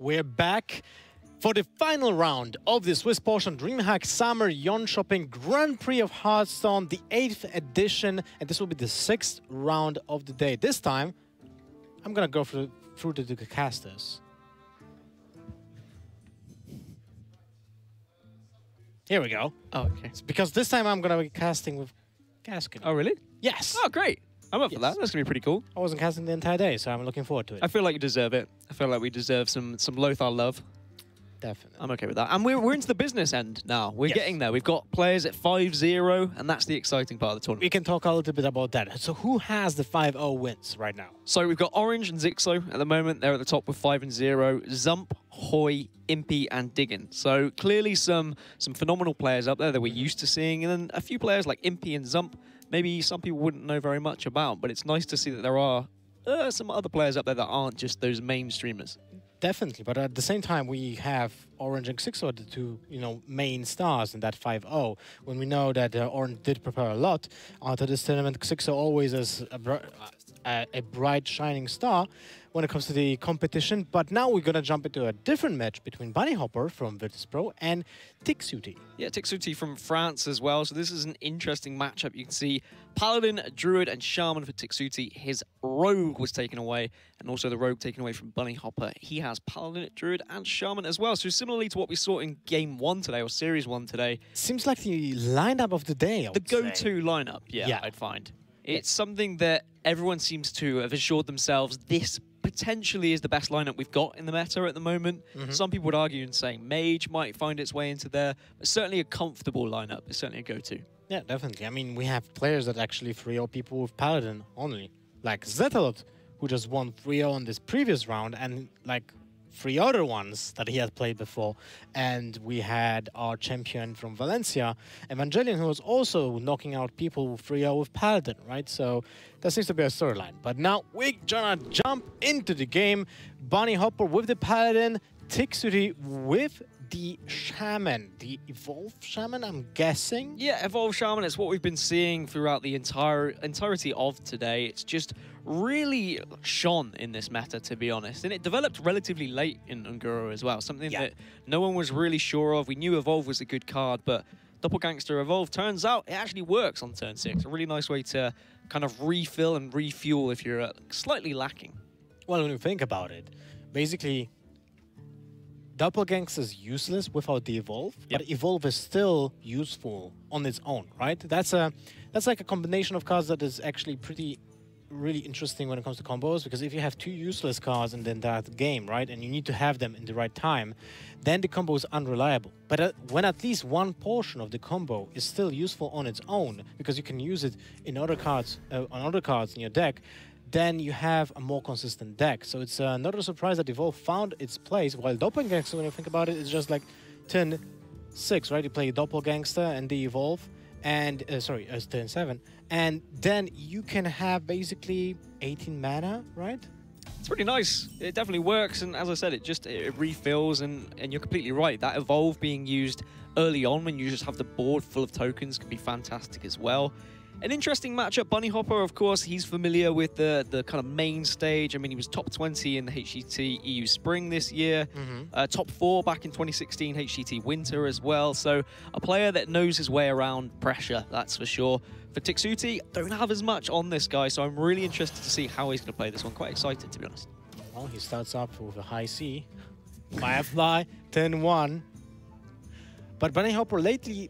We're back for the final round of the Swiss portion DreamHack Summer Yon Shopping Grand Prix of Hearthstone, the 8th edition, and this will be the 6th round of the day. This time, I'm gonna go through the casters. Here we go. Oh, okay. It's because this time I'm gonna be casting with Gaskin. Oh, really? Yes. Oh, great. I'm up for that. That's going to be pretty cool. I wasn't casting the entire day, so I'm looking forward to it. I feel like you deserve it. I feel like we deserve some Lothar love. Definitely. I'm okay with that. And we're into the business end now. We're getting there. We've got players at 5-0, and that's the exciting part of the tournament. We can talk a little bit about that. So who has the 5-0 wins right now? So we've got Orange and Zixo at the moment. They're at the top with 5-0. Zump, Hoy, Impy, and Diggin. So clearly some phenomenal players up there that we're used to seeing. And then a few players like Impy and Zump, maybe some people wouldn't know very much about, but it's nice to see that there are some other players up there that aren't just those main streamers. Definitely, but at the same time, we have Orange and Xixo, the two, main stars in that 5-0. When we know that Orange did prepare a lot to this tournament, Xixo always is a bright, shining star when it comes to the competition. But now we're gonna jump into a different match between Bunnyhoppor from Virtus Pro and Tixuty. Yeah, Tixuty from France as well. So this is an interesting matchup. You can see Paladin, Druid, and Shaman for Tixuty. His Rogue was taken away, and also the Rogue taken away from Bunnyhoppor. He has Paladin, Druid, and Shaman as well. So similarly to what we saw in Game 1 today, or Series 1 today. Seems like the lineup of the day, the go-to lineup, yeah, I'd find. It's something that everyone seems to have assured themselves this potentially is the best lineup we've got in the meta at the moment. Some people would argue and saying Mage might find its way into there, but certainly a comfortable lineup is certainly a go-to. Yeah, definitely. I mean, we have players that actually 3-0 people with Paladin only, like Zetalot, who just won 3-0 in this previous round, and like 3 other ones that he had played before. And we had our champion from Valencia, Evangelion, who was also knocking out people 3-0 with Paladin, right? So that seems to be a storyline. But now we're gonna jump into the game. Bunnyhoppor with the Paladin, Tixuty with the Shaman, the Evolved Shaman, I'm guessing? Yeah, Evolved Shaman, it's what we've been seeing throughout the entirety of today. It's just really shone in this meta, to be honest. And it developed relatively late in Unguro as well, something that no one was really sure of. We knew Evolve was a good card, but Doppelgangster Evolve, turns out it actually works on turn 6. A really nice way to kind of refill and refuel if you're slightly lacking. Well, when you think about it, basically, Doppelgangster is useless without the Evolve, but Evolve is still useful on its own, right? That's like a combination of cards that is actually really interesting when it comes to combos, because if you have 2 useless cards in that game, right, and you need to have them in the right time, then the combo is unreliable. But when at least one portion of the combo is still useful on its own, because you can use it in other cards, on other cards in your deck, then you have a more consistent deck. So it's not a surprise that Evolve found its place, while Doppelgangster, when you think about it, is just like turn 6, right? You play Doppelgangster and the Evolve, and sorry, turn 7, and then you can have basically 18 mana, right? It's pretty nice. It definitely works, and as I said, it refills, and you're completely right. That Evolve being used early on when you just have the board full of tokens can be fantastic as well. An interesting matchup. Bunnyhoppor, of course, he's familiar with the kind of main stage. I mean, he was top 20 in the HCT EU Spring this year, top 4 back in 2016 HCT Winter as well. So a player that knows his way around pressure, that's for sure. For Tixuty, don't have as much on this guy, so I'm really interested to see how he's going to play this one. Quite excited, to be honest. Well, he starts up with a high C. Firefly, turn 1. But Bunnyhoppor lately,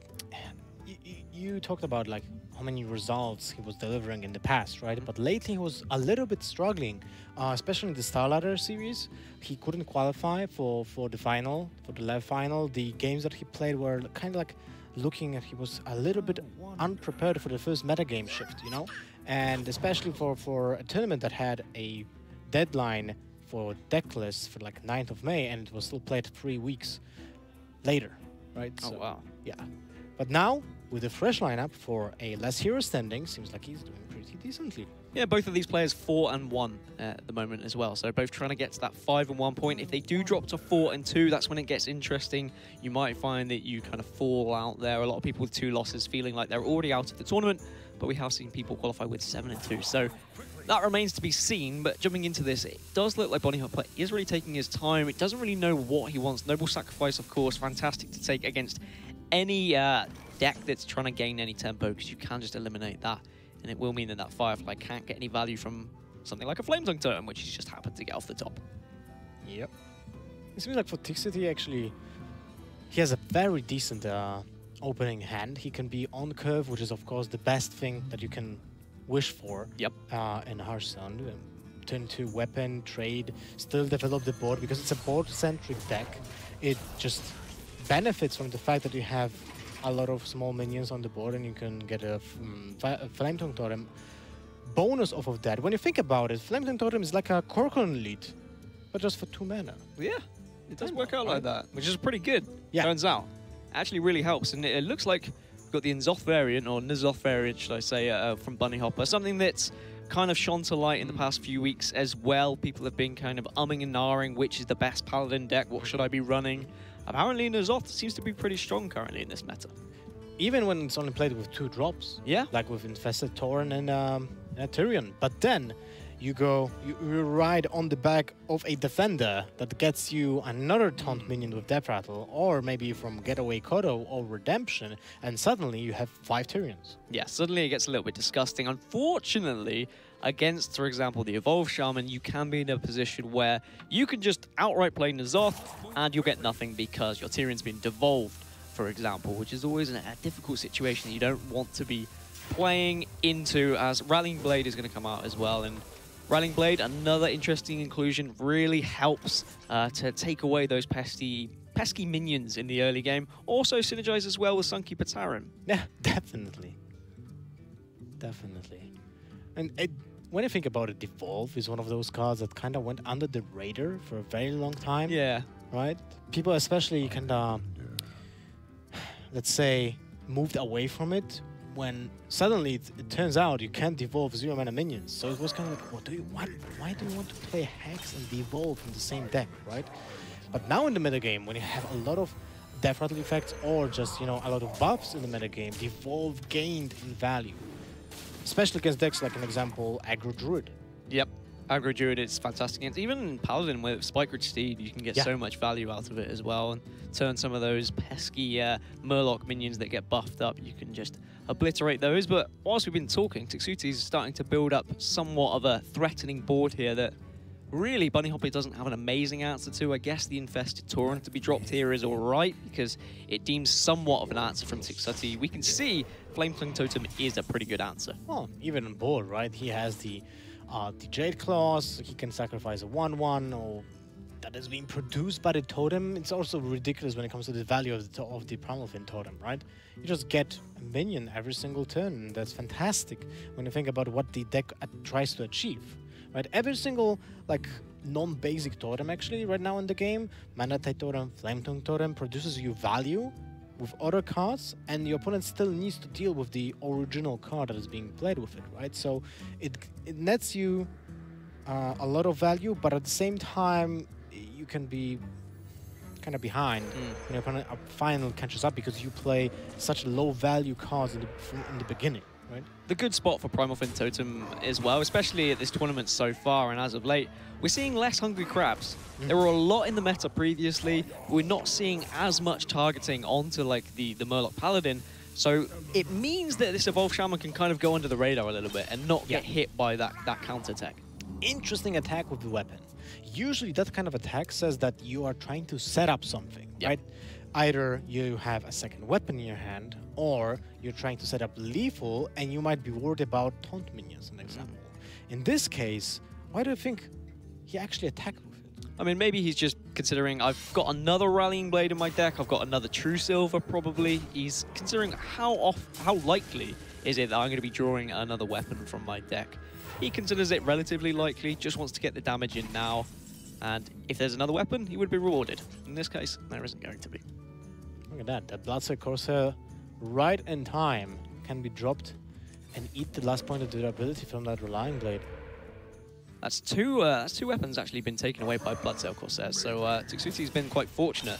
you talked about like how many results he was delivering in the past, right? But lately he was a little bit struggling, especially in the Star Ladder series. He couldn't qualify for the final, for the LEV final. The games that he played were kind of like looking at, he was a little bit unprepared for the first metagame shift, And especially for a tournament that had a deadline for deck lists for like 9th of May, and it was still played 3 weeks later, right? Oh, wow. Yeah. But now, with a fresh lineup for a less hero standing, seems like he's doing pretty decently. Yeah, both of these players 4-1 at the moment as well. So both trying to get to that 5-1 point. If they do drop to 4-2, that's when it gets interesting. You might find that you kind of fall out there. A lot of people with 2 losses feeling like they're already out of the tournament, but we have seen people qualify with 7-2. So That remains to be seen, but jumping into this, it does look like Bunnyhoppor is really taking his time. It doesn't really know what he wants. Noble Sacrifice, of course, fantastic to take against any deck that's trying to gain any tempo, because you can just eliminate that. And it will mean that that Firefly can't get any value from something like a Flametongue Totem, which he's just happened to get off the top. Yep. It seems like for Tixuty, actually, he has a very decent opening hand. He can be on curve, which is, of course, the best thing that you can wish for. Yep. In Hearthstone. Turn to weapon, trade, still develop the board, because it's a board-centric deck. It just benefits from the fact that you have a lot of small minions on the board, and you can get a Flametongue Totem bonus off of that. When you think about it, Flametongue Totem is like a Korkon Elite, but just for 2 mana. Yeah, it does work out like that, which is pretty good, turns out. Actually really helps, and it looks like we've got the N'Zoth variant, or N'Zoth variant, should I say, from Bunnyhoppor. Something that's kind of shone to light in the past few weeks as well. People have been kind of umming and ahhing which is the best Paladin deck, what should I be running. Apparently N'Zoth seems to be pretty strong currently in this meta. Even when it's only played with 2 drops. Yeah. Like with Infested Tauren and Tyrion. But then you ride on the back of a defender that gets you another taunt minion with Death Rattle, or maybe from Getaway Kodo or Redemption, and suddenly you have 5 Tyrions. Yeah, suddenly it gets a little bit disgusting. Unfortunately, against, for example, the Evolved Shaman, you can be in a position where you can just outright play N'Zoth and you'll get nothing because your Tyrion's been devolved, for example, which is always a difficult situation that you don't want to be playing into, as Rallying Blade is going to come out as well. And Rallying Blade, another interesting inclusion, really helps to take away those pesky minions in the early game. Also synergizes well with Sunkeeper Tarim. Yeah, definitely. Definitely. And when you think about it, Devolve is one of those cards that kind of went under the radar for a very long time. Yeah. Right? People especially kind of, let's say, moved away from it when suddenly it turns out you can't devolve 0 mana minions. So it was kind of like, what do you want? Why do you want to play Hex and Devolve in the same deck, right? But now in the metagame, when you have a lot of Death Rattle effects or just, you know, a lot of buffs in the metagame, Devolve gained in value. Especially against decks like, an example, Aggro Druid. Yep. Aggro Druid is fantastic. And even Paladin with Spikeridge Steed, you can get so much value out of it as well, and turn some of those pesky Murloc minions that get buffed up. You can just obliterate those. But whilst we've been talking, Tixuty is starting to build up somewhat of a threatening board here that really Bunnyhoppor doesn't have an amazing answer to. I guess the Infested Tauren to be dropped here is alright, because it deems somewhat of an answer from Tixuty. We can see Flametongue Totem is a pretty good answer. Well, even on board, right? He has the Jade Claws, he can sacrifice a 1/1, or that is being produced by the totem. It's also ridiculous when it comes to the value of the Primalfin Totem, right? You just get a minion every single turn, and that's fantastic when you think about what the deck tries to achieve, right? Every single, like, non-basic totem, actually, right now in the game, Mana Tide Totem, Flametongue Totem, produces you value with other cards, and your opponent still needs to deal with the original card that is being played with it, right? So it nets you a lot of value, but at the same time, you can be kind of behind when your opponent finally catches up, because you play such low value cards in the beginning, right? The good spot for Primalfin Totem as well, especially at this tournament so far, and as of late, we're seeing less Hungry Crabs. There were a lot in the meta previously, but we're not seeing as much targeting onto like the Murloc Paladin, so it means that this Evolved Shaman can kind of go under the radar a little bit and not get hit by that counter-attack. Interesting attack with the weapon. Usually that kind of attack says that you are trying to set up something, right? Either you have a second weapon in your hand, or you're trying to set up lethal, and you might be worried about taunt minions, an example. In this case, why do you think he actually attacked with it? I mean, maybe he's just considering, I've got another Rallying Blade in my deck, I've got another True Silver probably. He's considering how likely is it that I'm going to be drawing another weapon from my deck. He considers it relatively likely, just wants to get the damage in now. And if there's another weapon, he would be rewarded. In this case, there isn't going to be. Look at that. That Bloodset Corsair, right in time, can be dropped and eat the last point of durability from that Rallying Blade. That's two weapons actually been taken away by Bloodsail Corsair. So Tixuti's been quite fortunate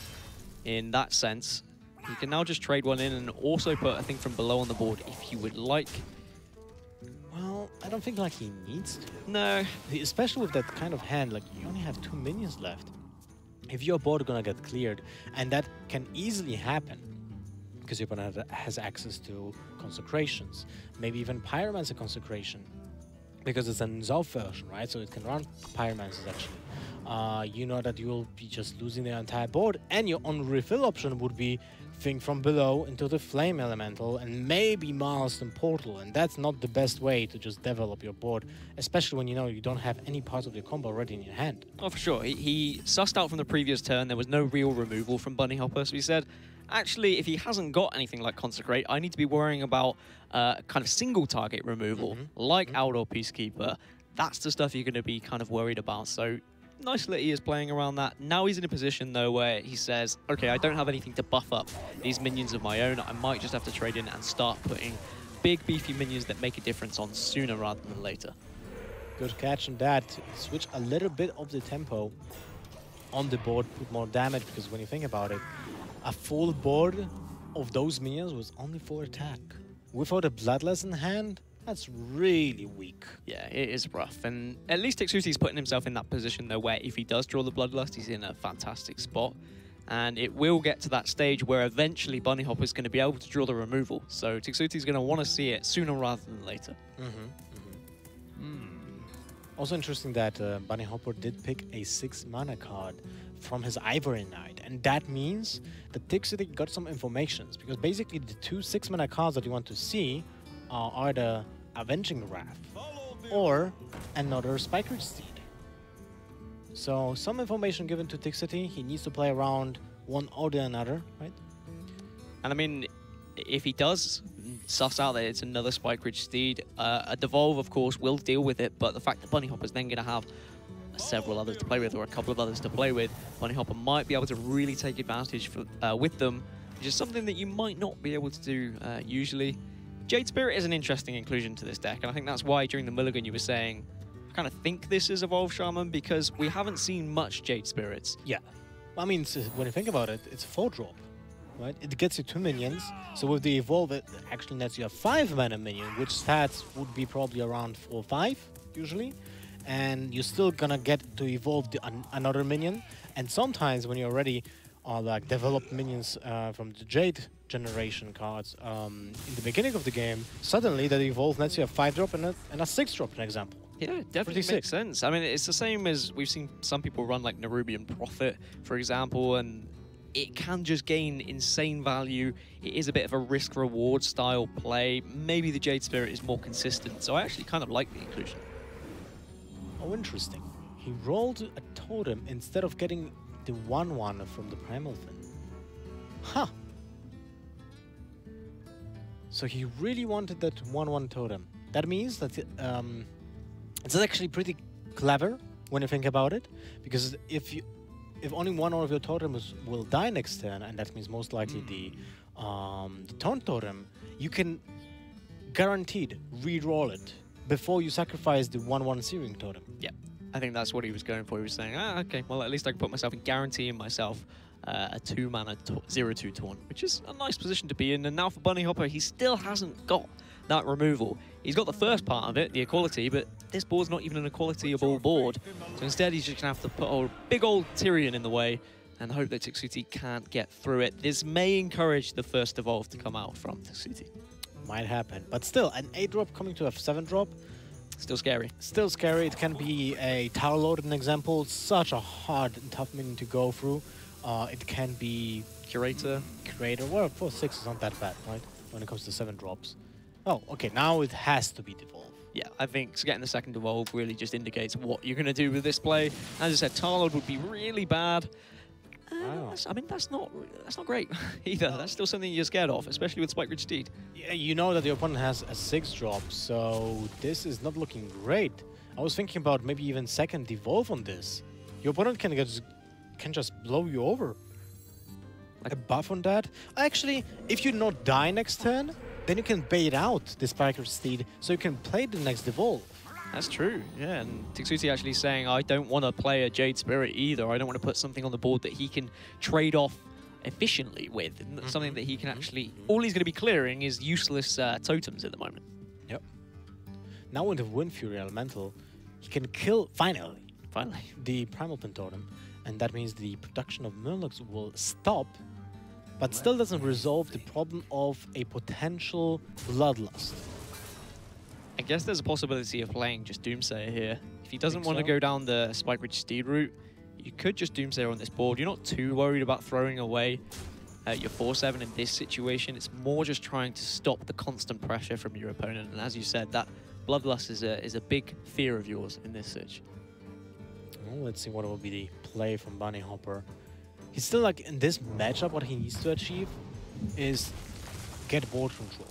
in that sense. You can now just trade one in and also put a thing from below on the board if you would like. Well, don't think like he needs to. No. Especially with that kind of hand, like you only have 2 minions left. If your board gonna get cleared, and that can easily happen, because your opponent has access to consecrations, maybe even pyromancer consecration, because it's an Zov version, right? So it can run pyromancers actually. You know that you will be just losing the entire board, and your only refill option would be Thing from Below into the Flame Elemental, and maybe Milestone Portal, and that's not the best way to just develop your board, especially when you know you don't have any parts of your combo already in your hand. Oh, for sure. He sussed out from the previous turn there was no real removal from Bunnyhoppor, so he said, actually, if he hasn't got anything like Consecrate, I need to be worrying about kind of single target removal, like Outdoor Peacekeeper. That's the stuff you're going to be kind of worried about. So nice that he is playing around that. Now he's in a position, though, where he says, okay, I don't have anything to buff up these minions of my own. I might just have to trade in and start putting big, beefy minions that make a difference on sooner rather than later. Good catch on that. Switch a little bit of the tempo on the board, put more damage, because when you think about it, a full board of those minions was only for attack. Without a Bloodlust in hand, that's really weak. Yeah, it is rough. And at least Tixuti's putting himself in that position, though, where if he does draw the Bloodlust, he's in a fantastic spot. And it will get to that stage where eventually Bunnyhoppor is going to be able to draw the removal. So Tixuti's going to want to see it sooner rather than later. Also interesting that Bunnyhoppor did pick a 6-mana card from his Ivory Knight, and that means that Tixuty got some informations, because basically the 2 6-mana cards that you want to see are either Avenging Wrath or another Spike Ridge Steed. So some information given to Tixuty. He needs to play around one or the another, right? And I mean, if he does suss out that it's another Spike Ridge Steed, a Devolve, of course, will deal with it, but the fact that Bunnyhopper's then going to have several others to play with, or a couple of others to play with, Bunnyhoppor might be able to really take advantage with them, which is something that you might not be able to do usually. Jade Spirit is an interesting inclusion to this deck, and I think that's why during the Mulligan you were saying, I kind of think this is Evolve Shaman, because we haven't seen much Jade Spirits. Yeah. I mean, when you think about it, it's a 4-drop, right? It gets you 2 minions, so with the Evolve, it actually lets you a 5-mana minion, which stats would be probably around 4 or 5, usually. And you're still gonna get to evolve another minion. And sometimes when you already are like developed minions from the Jade generation cards in the beginning of the game, suddenly that evolve lets you a 5-drop and a 6-drop, for example. Yeah, it definitely makes sense. I mean, it's the same as we've seen some people run like Nerubian Prophet, for example, and it can just gain insane value. It is a bit of a risk-reward style play. Maybe the Jade Spirit is more consistent, so I actually kind of like the inclusion. Oh, interesting. He rolled a totem instead of getting the 1/1 from the Primal Fin. Huh. So he really wanted that 1/1 totem. That means that it's actually pretty clever when you think about it, because if only one of your totems will die next turn, and that means most likely the Taunt Totem, you can guaranteed re-roll it before you sacrifice the 1/1 Searing Totem. Yeah, I think that's what he was going for. He was saying, okay, well, at least I can put myself in guaranteeing myself a 2-mana 0/2 taunt, which is a nice position to be in. And now for Bunnyhoppor, he still hasn't got that removal. He's got the first part of it, the equality, but this board's not even an equality-able board. So instead, he's just going to have to put a big old Tyrion in the way and hope that Tixuty can't get through it. This may encourage the first Evolve to come out from Tixuty. Might happen, but still, an 8-drop coming to a 7-drop. Still scary. Still scary. It can be a Tower Lord, an example. Such a hard and tough minion to go through. It can be Curator. Well, 4/6 is not that bad, right? When it comes to 7-drops. Oh, okay. Now it has to be Devolve. Yeah, I think getting the second Evolve really just indicates what you're going to do with this play. As I said, Tower Lord would be really bad. Wow. I mean, that's not great either. That's still something you're scared of, especially with Spike Ridge Steed. Yeah, you know that the opponent has a 6-drop, so this is not looking great. I was thinking about maybe even second Devolve on this. Your opponent can just blow you over. Like a buff on that. Actually, if you not die next turn, then you can bait out the Spike Ridge Steed, so you can play the next Devolve. That's true, yeah, and Tixuty actually saying, I don't want to play a Jade Spirit either. I don't want to put something on the board that he can trade off efficiently with, something that he can actually... All he's going to be clearing is useless totems at the moment. Yep. Now with the Wind Fury Elemental, he can kill, finally, the Primal Pentotem, and that means the production of Murlocs will stop, but still doesn't resolve the problem of a potential Bloodlust. I guess there's a possibility of playing just Doomsayer here. If he doesn't want to go down the Spike Ridge Steed route, you could just Doomsayer on this board. You're not too worried about throwing away your 4-7 in this situation. It's more just trying to stop the constant pressure from your opponent. And as you said, that Bloodlust is a big fear of yours in this sitch. Well, let's see what will be the play from Bunnyhoppor. He's still like in this matchup, what he needs to achieve is get board control.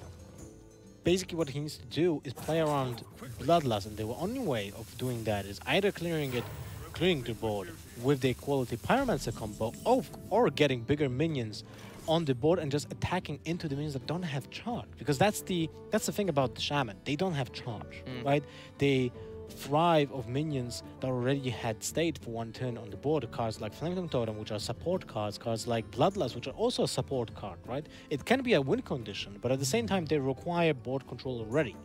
Basically what he needs to do is play around Bloodlust, and the only way of doing that is either clearing the board with the quality Pyromancer combo, or getting bigger minions on the board and just attacking into the minions that don't have charge. Because that's the thing about the Shaman. They don't have charge, right? They thrive of minions that already had stayed for one turn on the board. Cards like Flaming Totem, which are support cards, cards like Bloodlust, which are also a support card, right? It can be a win condition, but at the same time, they require board control already.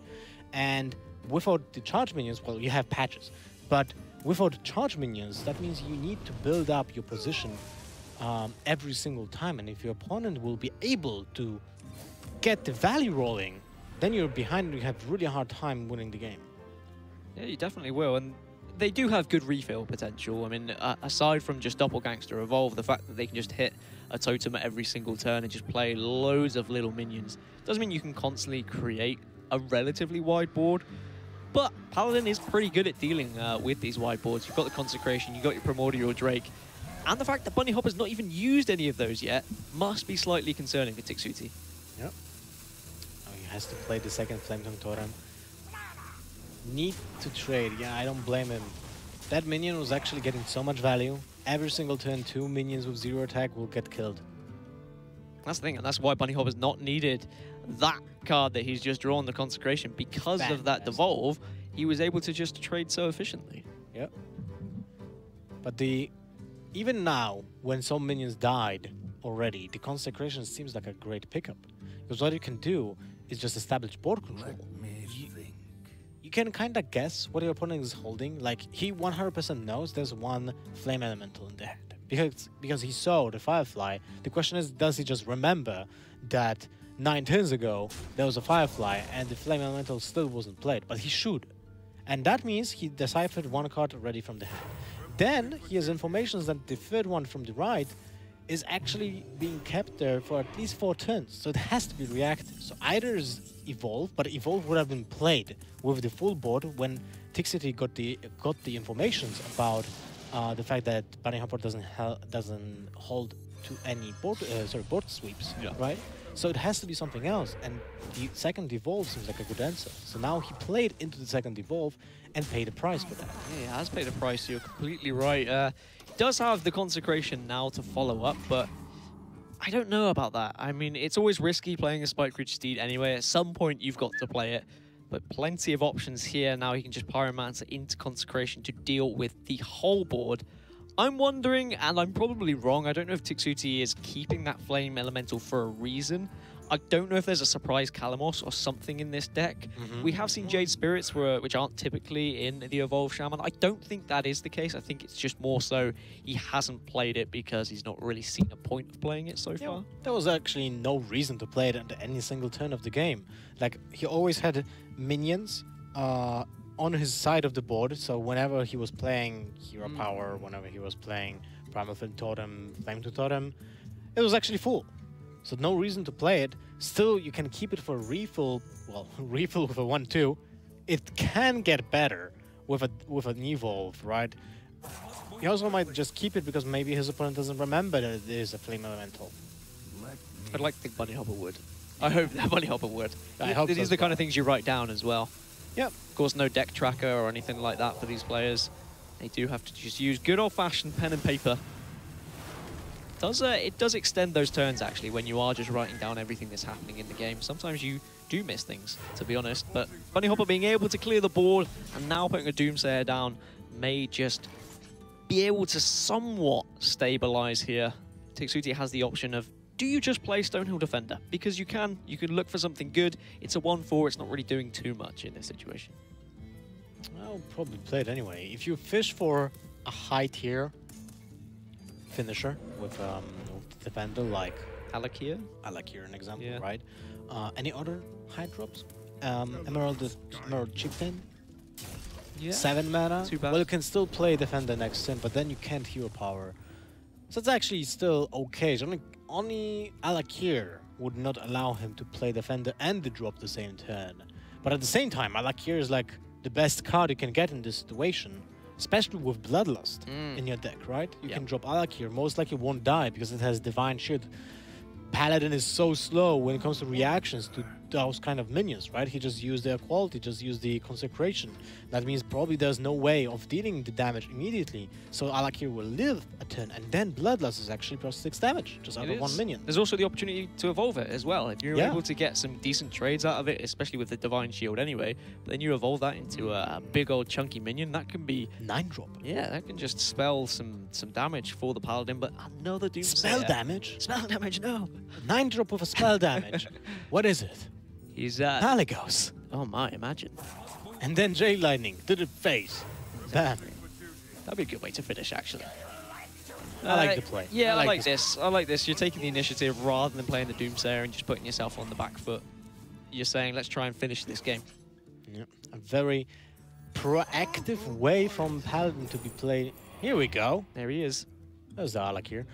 And without the charge minions, well, you have patches, but without charge minions, that means you need to build up your position every single time. And if your opponent will be able to get the value rolling, then you're behind and you have a really hard time winning the game. Yeah, you definitely will. And they do have good refill potential. I mean, aside from just Doppelgangster Evolve, the fact that they can just hit a totem at every single turn and just play loads of little minions doesn't mean you can constantly create a relatively wide board. But Paladin is pretty good at dealing with these wide boards. You've got the Consecration, you've got your Primordial Drake, and the fact that Bunnyhoppor's not even used any of those yet must be slightly concerning for Tixuty. Yep. Oh, he has to play the second Flametongue Totem. Need to trade. Yeah, I don't blame him. That minion was actually getting so much value. Every single turn, 2 minions with 0 attack will get killed. That's the thing, and that's why Bunnyhoppor's not needed that card that he's just drawn, the Consecration. Because of that devolve, he was able to just trade so efficiently. Yep. But even now, when some minions died already, the Consecration seems like a great pickup. Because what you can do is just establish board control. You can kind of guess what your opponent is holding. Like, he 100% knows there's one Flame Elemental in the hand. Because he saw the Firefly. The question is, does he just remember that 9 turns ago there was a Firefly and the Flame Elemental still wasn't played? But he should. And that means he deciphered one card already from the hand. Then he has information that the third one from the right is actually being kept there for at least 4 turns. So it has to be reactive. So either is Evolve, but Evolve would have been played with the full board when Tixuty got the informations about the fact that Bunnyhoppor doesn't hold to any board sweeps, right? So it has to be something else, and the second Evolve seems like a good answer. So now he played into the second Evolve and paid a price for that. Yeah, he has paid a price. You're completely right. He does have the Consecration now to follow up, but I don't know about that. I mean, it's always risky playing a Spike Ridge Steed anyway. At some point, you've got to play it. But plenty of options here. Now he can just Pyromancer into Consecration to deal with the whole board. I'm wondering, and I'm probably wrong, I don't know if Tixuty is keeping that Flame Elemental for a reason. I don't know if there's a surprise Kalamos or something in this deck. We have seen Jade Spirits, which aren't typically in the Evolved Shaman. I don't think that is the case. I think it's just more so he hasn't played it because he's not really seen a point of playing it so far. There was actually no reason to play it at any single turn of the game. Like, he always had minions on his side of the board, so whenever he was playing Hero Power, whenever he was playing Primal Totem, Flame Totem, it was actually full. So no reason to play it. Still, you can keep it for refill. Well, refill with a 1-2. It can get better with an Evolve, right? He also might just keep it because maybe his opponent doesn't remember that it is a Flame Elemental. I'd like to think Bunnyhoppor would. I hope that Bunnyhoppor would. I hope these are the kind of things you write down as well. Yep. Of course, no deck tracker or anything like that for these players. They do have to just use good old-fashioned pen and paper. It does extend those turns, actually, when you are just writing down everything that's happening in the game. Sometimes you do miss things, to be honest. But Bunnyhoppor being able to clear the board and now putting a Doomsayer down may just be able to somewhat stabilize here. Tixuty has the option of, do you just play Stonehill Defender? Because you can look for something good. It's a 1-4, it's not really doing too much in this situation. I'll probably play it anyway. If you fish for a high tier finisher with defender like Alakir? Alakir, an example, Yeah. right? Any other high drops? Emerald Chieftain, Yeah. 7 mana. Too bad. Well, you can still play defender next turn, but then you can't hero power. So it's actually still okay. So only Alakir would not allow him to play defender and the drop the same turn. But at the same time, Alakir is like the best card you can get in this situation, especially with Bloodlust in your deck, right? You can drop Alakir, most likely won't die because it has Divine Shield. Paladin is so slow when it comes to reactions to those kind of minions, right? He just used their quality, just used the consecration. That means probably there's no way of dealing the damage immediately. So Alakir will live a turn, and then Bloodlust is actually plus 6 damage, just out of 1 minion. There's also the opportunity to evolve it as well. If you're able to get some decent trades out of it, especially with the Divine Shield anyway, but then you evolve that into a big old chunky minion, that can be... 9-drop. Yeah, that can just spell some damage for the Paladin, but another Doomsayer. Spell damage? Spell damage, no. 9-drop with a spell damage. What is it? He's Paligos. Oh my, imagine. And then J Lightning to the face. Bam. That'd be a good way to finish, actually. I like the play. Yeah, I like this. I like this. You're taking the initiative rather than playing the Doomsayer and just putting yourself on the back foot. You're saying, let's try and finish this game. Yeah. A very proactive way from Paladin to be played. Here we go. There he is. There's the Alakir.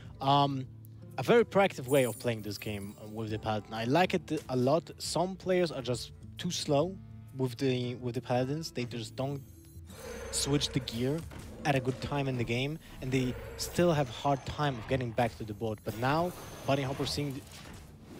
A very proactive way of playing this game with the Paladin. I like it a lot. Some players are just too slow with the Paladins. They just don't switch the gear at a good time in the game, and they still have a hard time of getting back to the board. But now, Bunnyhoppor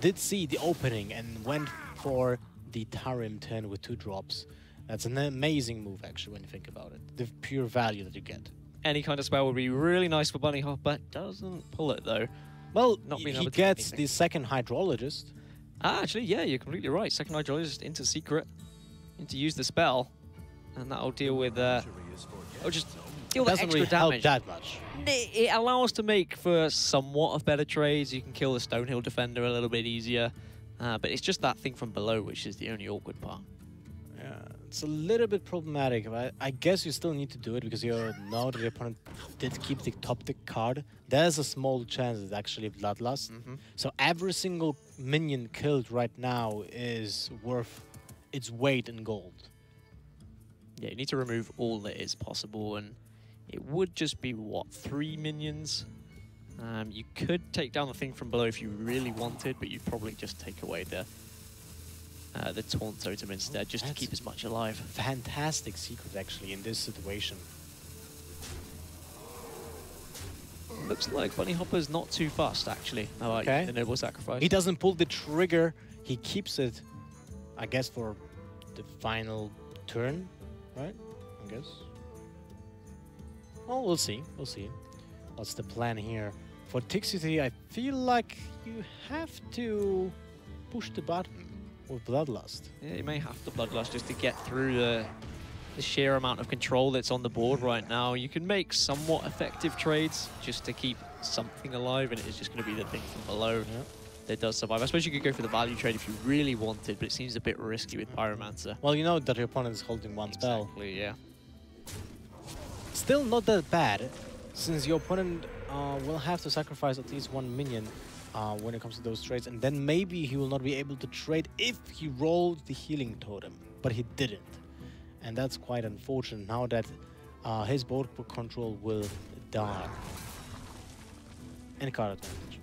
did see the opening and went for the Tarim turn with 2 drops. That's an amazing move, actually, when you think about it. The pure value that you get. Any kind of spell would be really nice for Bunnyhoppor. Doesn't pull it, though. Well, Not being he able to gets do the second Hydrologist. Ah, actually, yeah, you're completely right. Second Hydrologist into Secret, into use the spell, and that'll deal with... it'll just deal that Doesn't extra really damage. help that much. It allows to make for somewhat of better trades. You can kill the Stonehill Defender a little bit easier, but it's just that thing from below which is the only awkward part. Yeah, it's a little bit problematic. But I guess you still need to do it because you know that your opponent did keep the top tick card. There's a small chance it's actually Bloodlust. So every single minion killed right now is worth its weight in gold. Yeah, you need to remove all that is possible, and it would just be, what, 3 minions? You could take down the thing from below if you really wanted, but you'd probably just take away the Taunt Totem instead, just to keep as much alive. Fantastic secret, actually, in this situation. Looks like Bunnyhopper's not too fast, actually. I like the Noble Sacrifice. He doesn't pull the trigger. He keeps it, I guess, for the final turn, right? I guess. Well, we'll see. We'll see. What's the plan here? For Tixuty, I feel like you have to push the button with Bloodlust. Yeah, you may have to Bloodlust just to get through the sheer amount of control that's on the board right now. You can make somewhat effective trades just to keep something alive, and it is just going to be the thing from below that does survive. I suppose you could go for the value trade if you really wanted, but it seems a bit risky with Pyromancer. Well, you know that your opponent is holding 1 spell. Exactly, yeah. Still not that bad, since your opponent will have to sacrifice at least 1 minion when it comes to those trades, and then maybe he will not be able to trade if he rolled the healing totem, but he didn't. And that's quite unfortunate now that his board control will die. And card advantage.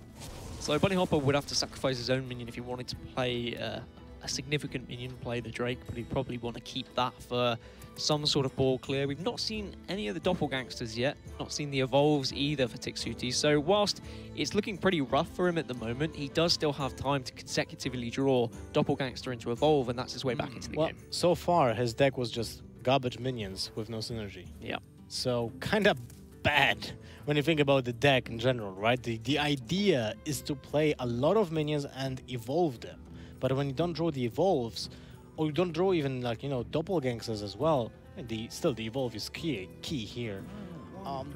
So Bunnyhoppor would have to sacrifice his own minion if he wanted to play a significant minion, play the Drake, but he'd probably want to keep that for some sort of ball clear. We've not seen any of the Doppelgangsters yet, not seen the Evolves either for Tixuty, so whilst it's looking pretty rough for him at the moment, he does still have time to consecutively draw Doppelgangster into Evolve, and that's his way back into the game. So far, his deck was just garbage minions with no synergy. Yeah. So, kind of bad when you think about the deck in general, right? The idea is to play a lot of minions and evolve them. But when you don't draw the Evolves, or you don't draw even, like, you know, Doppelgangsters as well, and still the Evolve is key here,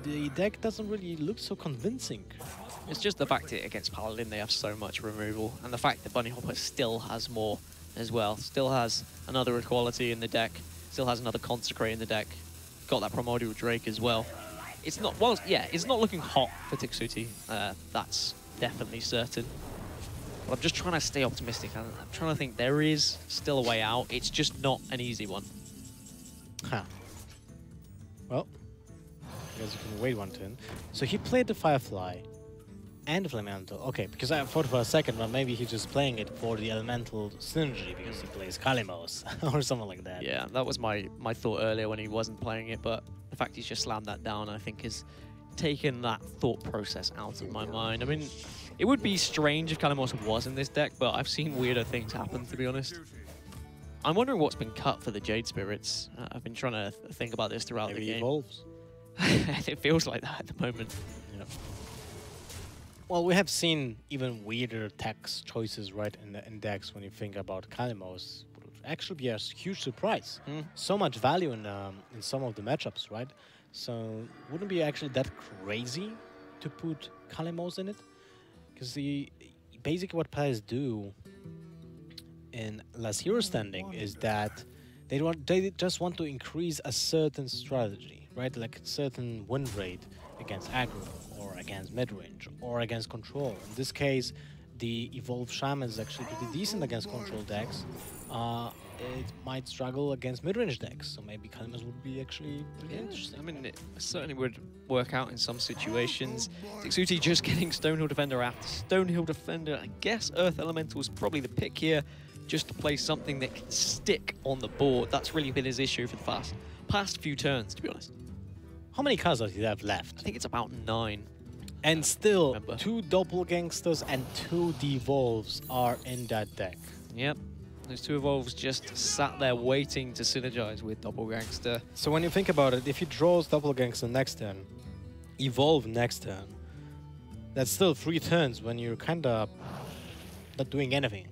the deck doesn't really look so convincing. It's just the fact that against Paladin they have so much removal, and the fact that Bunnyhoppor still has more as well, still has another Equality in the deck, still has another Consecrate in the deck. got that Primordial Drake as well. It's not, well, yeah, it's not looking hot for Tixuty. That's definitely certain. But I'm just trying to stay optimistic. I'm trying to think there is still a way out. It's just not an easy one. Huh. Well, I guess you can wait one turn. So he played the Firefly and the Flame Elemental. Okay, because I thought for a second, well, maybe he's just playing it for the Elemental synergy because he plays Kalimos or something like that. Yeah, that was my thought earlier when he wasn't playing it, but the fact he's just slammed that down, I think, has taken that thought process out of my mind. I mean, it would be strange if Kalimos was in this deck, but I've seen weirder things happen, to be honest. I'm wondering what's been cut for the Jade Spirits. I've been trying to think about this throughout the game. Evolves. It feels like that at the moment. Yeah. Well, we have seen even weirder text choices right in the index when you think about Kalimos. It would actually be a huge surprise. So much value in some of the matchups, right? So wouldn't it be actually that crazy to put Kalimos in it? Because basically what players do in Last Hero Standing is that they just want to increase a certain strategy, right? Like a certain win rate against aggro or against mid-range or against control. In this case, the Evolved Shaman is actually pretty decent against control decks. It might struggle against mid-range decks, so maybe Kalimos would be actually pretty interesting. I mean, it certainly would work out in some situations. Tixuty just getting Stonehill Defender after Stonehill Defender. I guess Earth Elemental is probably the pick here, just to play something that can stick on the board. That's really been his issue for the past few turns, to be honest. How many cards does he have left? I think it's about 9. And still, 2 Doppelgangsters and 2 Devolves are in that deck. Yep. Those 2 Evolves just sat there waiting to synergize with Doppelgangster. So when you think about it, if he draws Doppelgangster next turn, Evolve next turn, that's still 3 turns when you're kind of not doing anything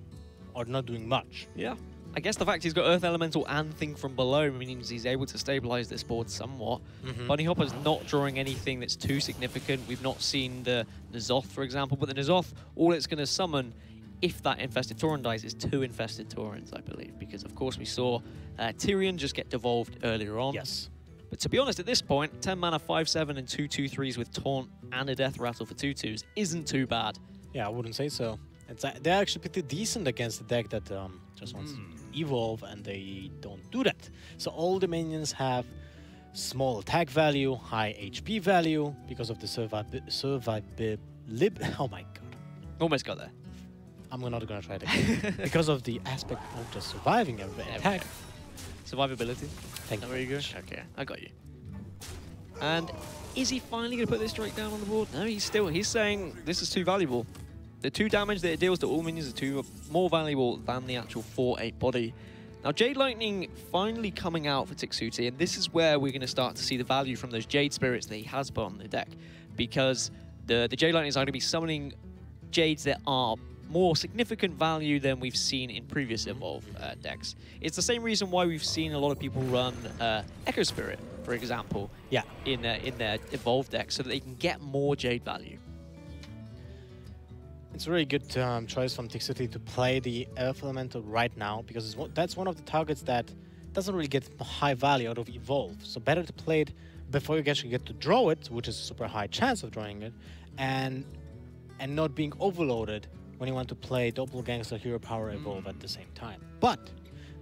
or not doing much. Yeah. I guess the fact he's got Earth Elemental and Thing from Below means he's able to stabilize this board somewhat. Bunnyhoppor's not drawing anything that's too significant. We've not seen the N'Zoth, for example, but the N'Zoth, all it's going to summon, if that Infested Tauren dies, is 2 Infested Taurens, I believe, because of course we saw Tyrion just get devolved earlier on. Yes. But to be honest, at this point, 10 mana, 5/7 and 2 2/3s with Taunt and a Death Rattle for 2/2s isn't too bad. Yeah, I wouldn't say so. They're actually pretty decent against the deck that just wants to evolve, and they don't do that. So all the minions have small attack value, high HP value because of the oh my god. Almost got there. I'm not gonna try it again. Because of the aspect of just surviving every attack. Survivability. Thank you. There you go. Okay, I got you. And is he finally going to put this Drake down on the board? No, he's saying this is too valuable. The 2 damage that it deals to all minions are 2 more valuable than the actual 4/8 body. Now, Jade Lightning finally coming out for Tixuty, and this is where we're going to start to see the value from those Jade Spirits that he has put on the deck. Because the Jade Lightnings are going to be summoning Jades that are more significant value than we've seen in previous Evolve decks. It's the same reason why we've seen a lot of people run Echo Spirit, for example, in their Evolve deck, so that they can get more Jade value. It's a really good choice from Tixuty to play the Earth Elemental right now, because that's one of the targets that doesn't really get high value out of Evolve. So better to play it before you actually get to draw it, which is a super high chance of drawing it, and not being overloaded when you want to play Doppelgangster Hero Power Evolve at the same time. But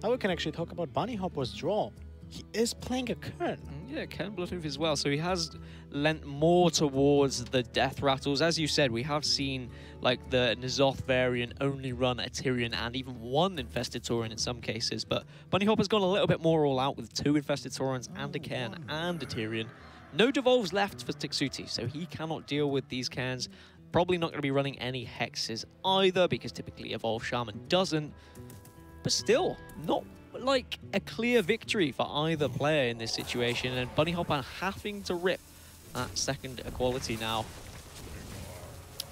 now we can actually talk about Bunnyhoppor's draw. He is playing a Kern. Yeah, Kern Bloodhoof as well. So he has lent more towards the Death Rattles. As you said, we have seen like the N'Zoth variant only run a Tyrion and even 1 Infested Tauren in some cases. But Bunnyhoppor's gone a little bit more all out with 2 Infested Taurens and a Cairn and a Tyrion. No Devolves left for Tixuty, so he cannot deal with these Cairns. Probably not going to be running any Hexes either, because typically Evolved Shaman doesn't. But still, not like a clear victory for either player in this situation, and Bunnyhoppor having to rip that second equality now.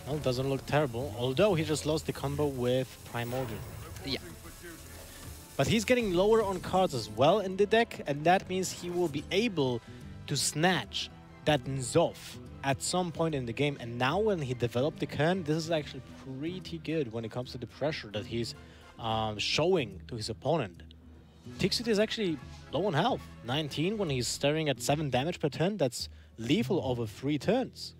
Well, it doesn't look terrible, although he just lost the combo with Primordial. Yeah. But he's getting lower on cards as well in the deck, and that means he will be able to snatch that N'Zoth at some point in the game. And now when he developed the Kern, this is actually pretty good when it comes to the pressure that he's showing to his opponent. Tixuty is actually low on health. 19 when he's staring at 7 damage per turn. That's lethal over 3 turns.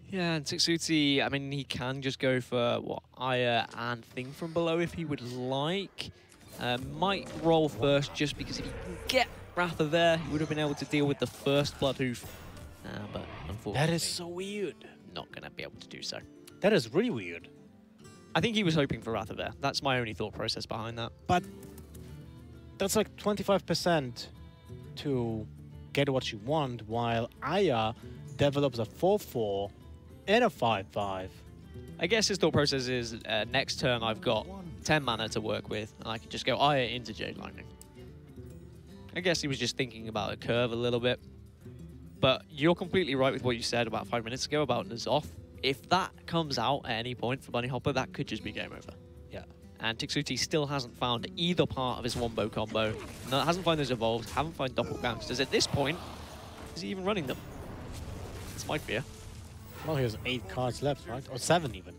Yeah, and Tixuty, I mean, he can just go for, what, Aya and Thing from below if he would like. Might roll first just because if he can get Ratha there, he would have been able to deal with the first Blood Hoof. But unfortunately... That is so weird. Not going to be able to do so. That is really weird. I think he was hoping for Ratha there. That's my only thought process behind that. But that's like 25% to get what you want, while Aya develops a 4-4 and a 5-5. I guess his thought process is next turn I've got 10 mana to work with, and I can just go Aya into Jade Lightning. I guess he was just thinking about a curve a little bit. But you're completely right with what you said about 5 minutes ago about N'Zoth. If that comes out at any point for Bunnyhoppor, that could just be game over. Yeah. And Tixuty still hasn't found either part of his wombo combo. No, hasn't found those evolves, haven't found doppelgangsters. At this point, is he even running them? That's my fear. Well, he has 8 cards left, right? Or 7 even.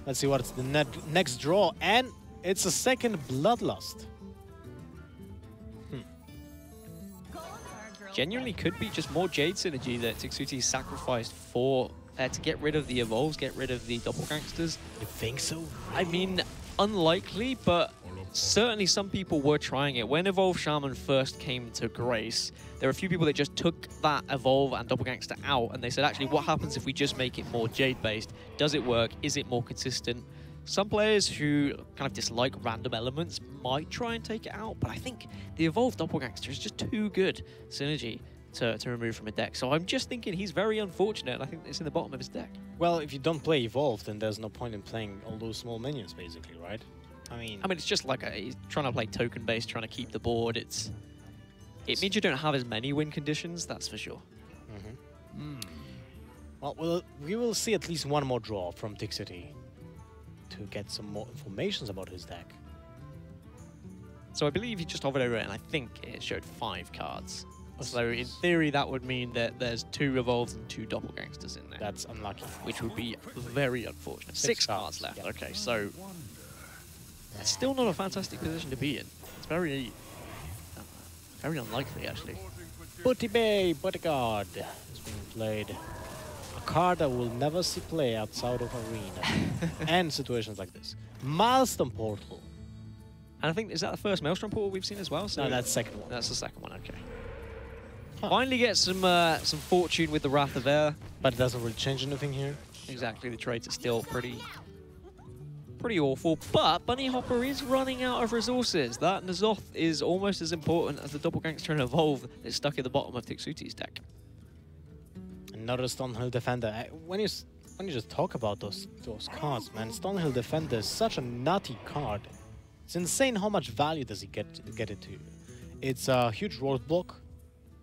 Let's see what's the next draw. And it's a second Bloodlust. Genuinely could be just more Jade synergy that Tixuty sacrificed for to get rid of the evolves, get rid of the doppelgangsters. You think so? I mean, unlikely, but certainly some people were trying it. When Evolve Shaman first came to grace, there were a few people that just took that Evolve and Doppelgangster out, and they said, actually, what happens if we just make it more Jade-based? Does it work? Is it more consistent? Some players who kind of dislike random elements might try and take it out, but I think the Evolved Doppelgangster is just too good synergy to remove from a deck. So I'm just thinking he's very unfortunate, and I think it's in the bottom of his deck. Well, if you don't play Evolved, then there's no point in playing all those small minions, basically, right? I mean, it's just like he's trying to play token-based, trying to keep the board. It means you don't have as many win conditions, that's for sure. Well, we will see at least one more draw from Tixuty to get some more information about his deck. So I believe he just hovered over it, and I think it showed 5 cards. So in theory, that would mean that there's 2 Evolves and 2 Doppelgangsters in there. That's unlucky. Which would be very unfortunate. 6 cards left. Yep. Okay, so that's still not a fantastic position to be in. It's very unlikely, actually. Booty Bay Bodyguard is being played. A card that will never see play outside of Arena. And situations like this. Milestone Portal. And I think, is that the first Maelstrom Portal we've seen as well? So no, that's the second one. That's the second one, okay. Finally get some fortune with the Ratha there. But it doesn't really change anything here. Exactly, the trades are still pretty awful. But Bunnyhoppor is running out of resources. That N'Zoth is almost as important as the Doppelgangster and Evolve that's stuck at the bottom of Tixuti's deck. Another Stonehill Defender. When you just talk about those cards, man, Stonehill Defender is such a nutty card. It's insane how much value does he get it to. It's a huge roadblock,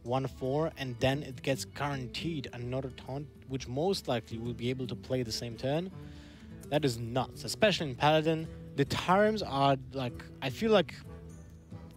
1/4, and then it gets guaranteed another taunt, which most likely will be able to play the same turn. That is nuts, especially in Paladin. The Tarems are like, I feel like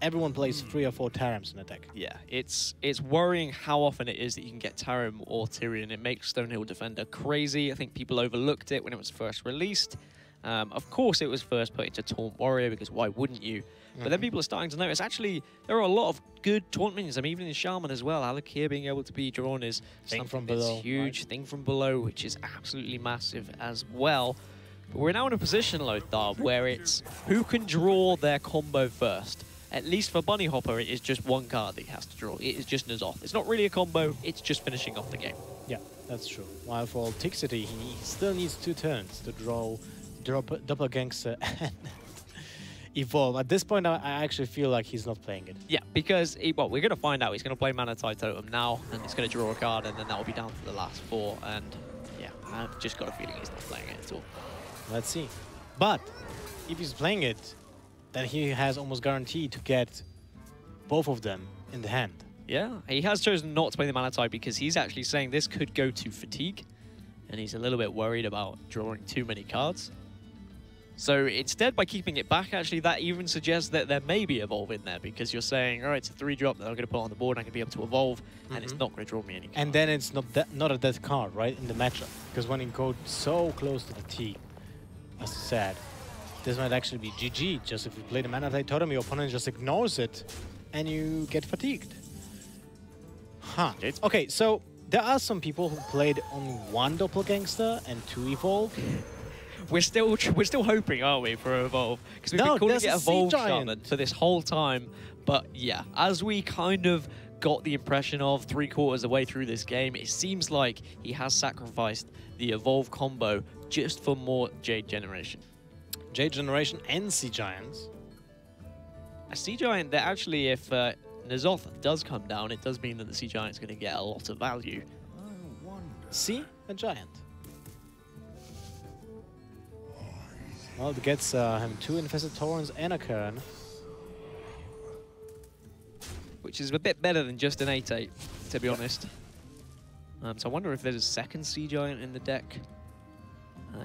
everyone plays 3 or 4 Tarems in a deck. Yeah, it's worrying how often it is that you can get Tarem or Tyrion. It makes Stonehill Defender crazy. I think people overlooked it when it was first released. Of course, it was first put into Taunt Warrior, because why wouldn't you? But then people are starting to notice, actually, there are a lot of good Taunt minions. I mean, even in Shaman as well. Alakir being able to be drawn is Thing from that's below, huge. right? Thing from below, which is absolutely massive as well. But we're now in a position, Lothar, where it's who can draw their combo first. At least for Bunnyhoppor, it is just one card that he has to draw. It is just N'Zoth. It's not really a combo, it's just finishing off the game. Yeah, that's true. While for Tixuty, he still needs 2 turns to draw Doppelgangster and Evolve. At this point, I actually feel like he's not playing it. Yeah, because, well, we're going to find out. He's going to play Mana Tide Totem now, and he's going to draw a card, and then that will be down to the last 4. And, yeah, I've just got a feeling he's not playing it at all. Let's see. But if he's playing it, then he has almost guaranteed to get both of them in the hand. Yeah, he has chosen not to play the Mana Tide because he's actually saying this could go to fatigue, and he's a little bit worried about drawing too many cards. So instead, by keeping it back, actually, that even suggests that there may be Evolve in there, because you're saying, all right, it's a 3-drop that I'm going to put on the board, and I'm going to be able to Evolve, and it's not going to draw me any cards. And then it's not a dead card, right, in the matchup. Because when you go so close to the T, as you said, this might actually be GG. Just if you play the Mana Blade Totem, your opponent just ignores it, and you get fatigued. Huh. Okay, so there are some people who played only one Doppelgangster and 2 Evolve. We're still hoping, aren't we, for Evolve? Because we've been calling it Evolve Shaman for this whole time. But yeah, as we kind of got the impression of 3/4 of the way through this game, it seems like he has sacrificed the Evolve combo just for more Jade Generation. Jade Generation and Sea Giants. A Sea Giant that actually, if N'Zoth does come down, it does mean that the Sea Giant's going to get a lot of value. See? A Giant. Well, it gets him 2 Infested Torrents and a Kern. Which is a bit better than just an 8/8, to be honest. So I wonder if there's a second Sea Giant in the deck.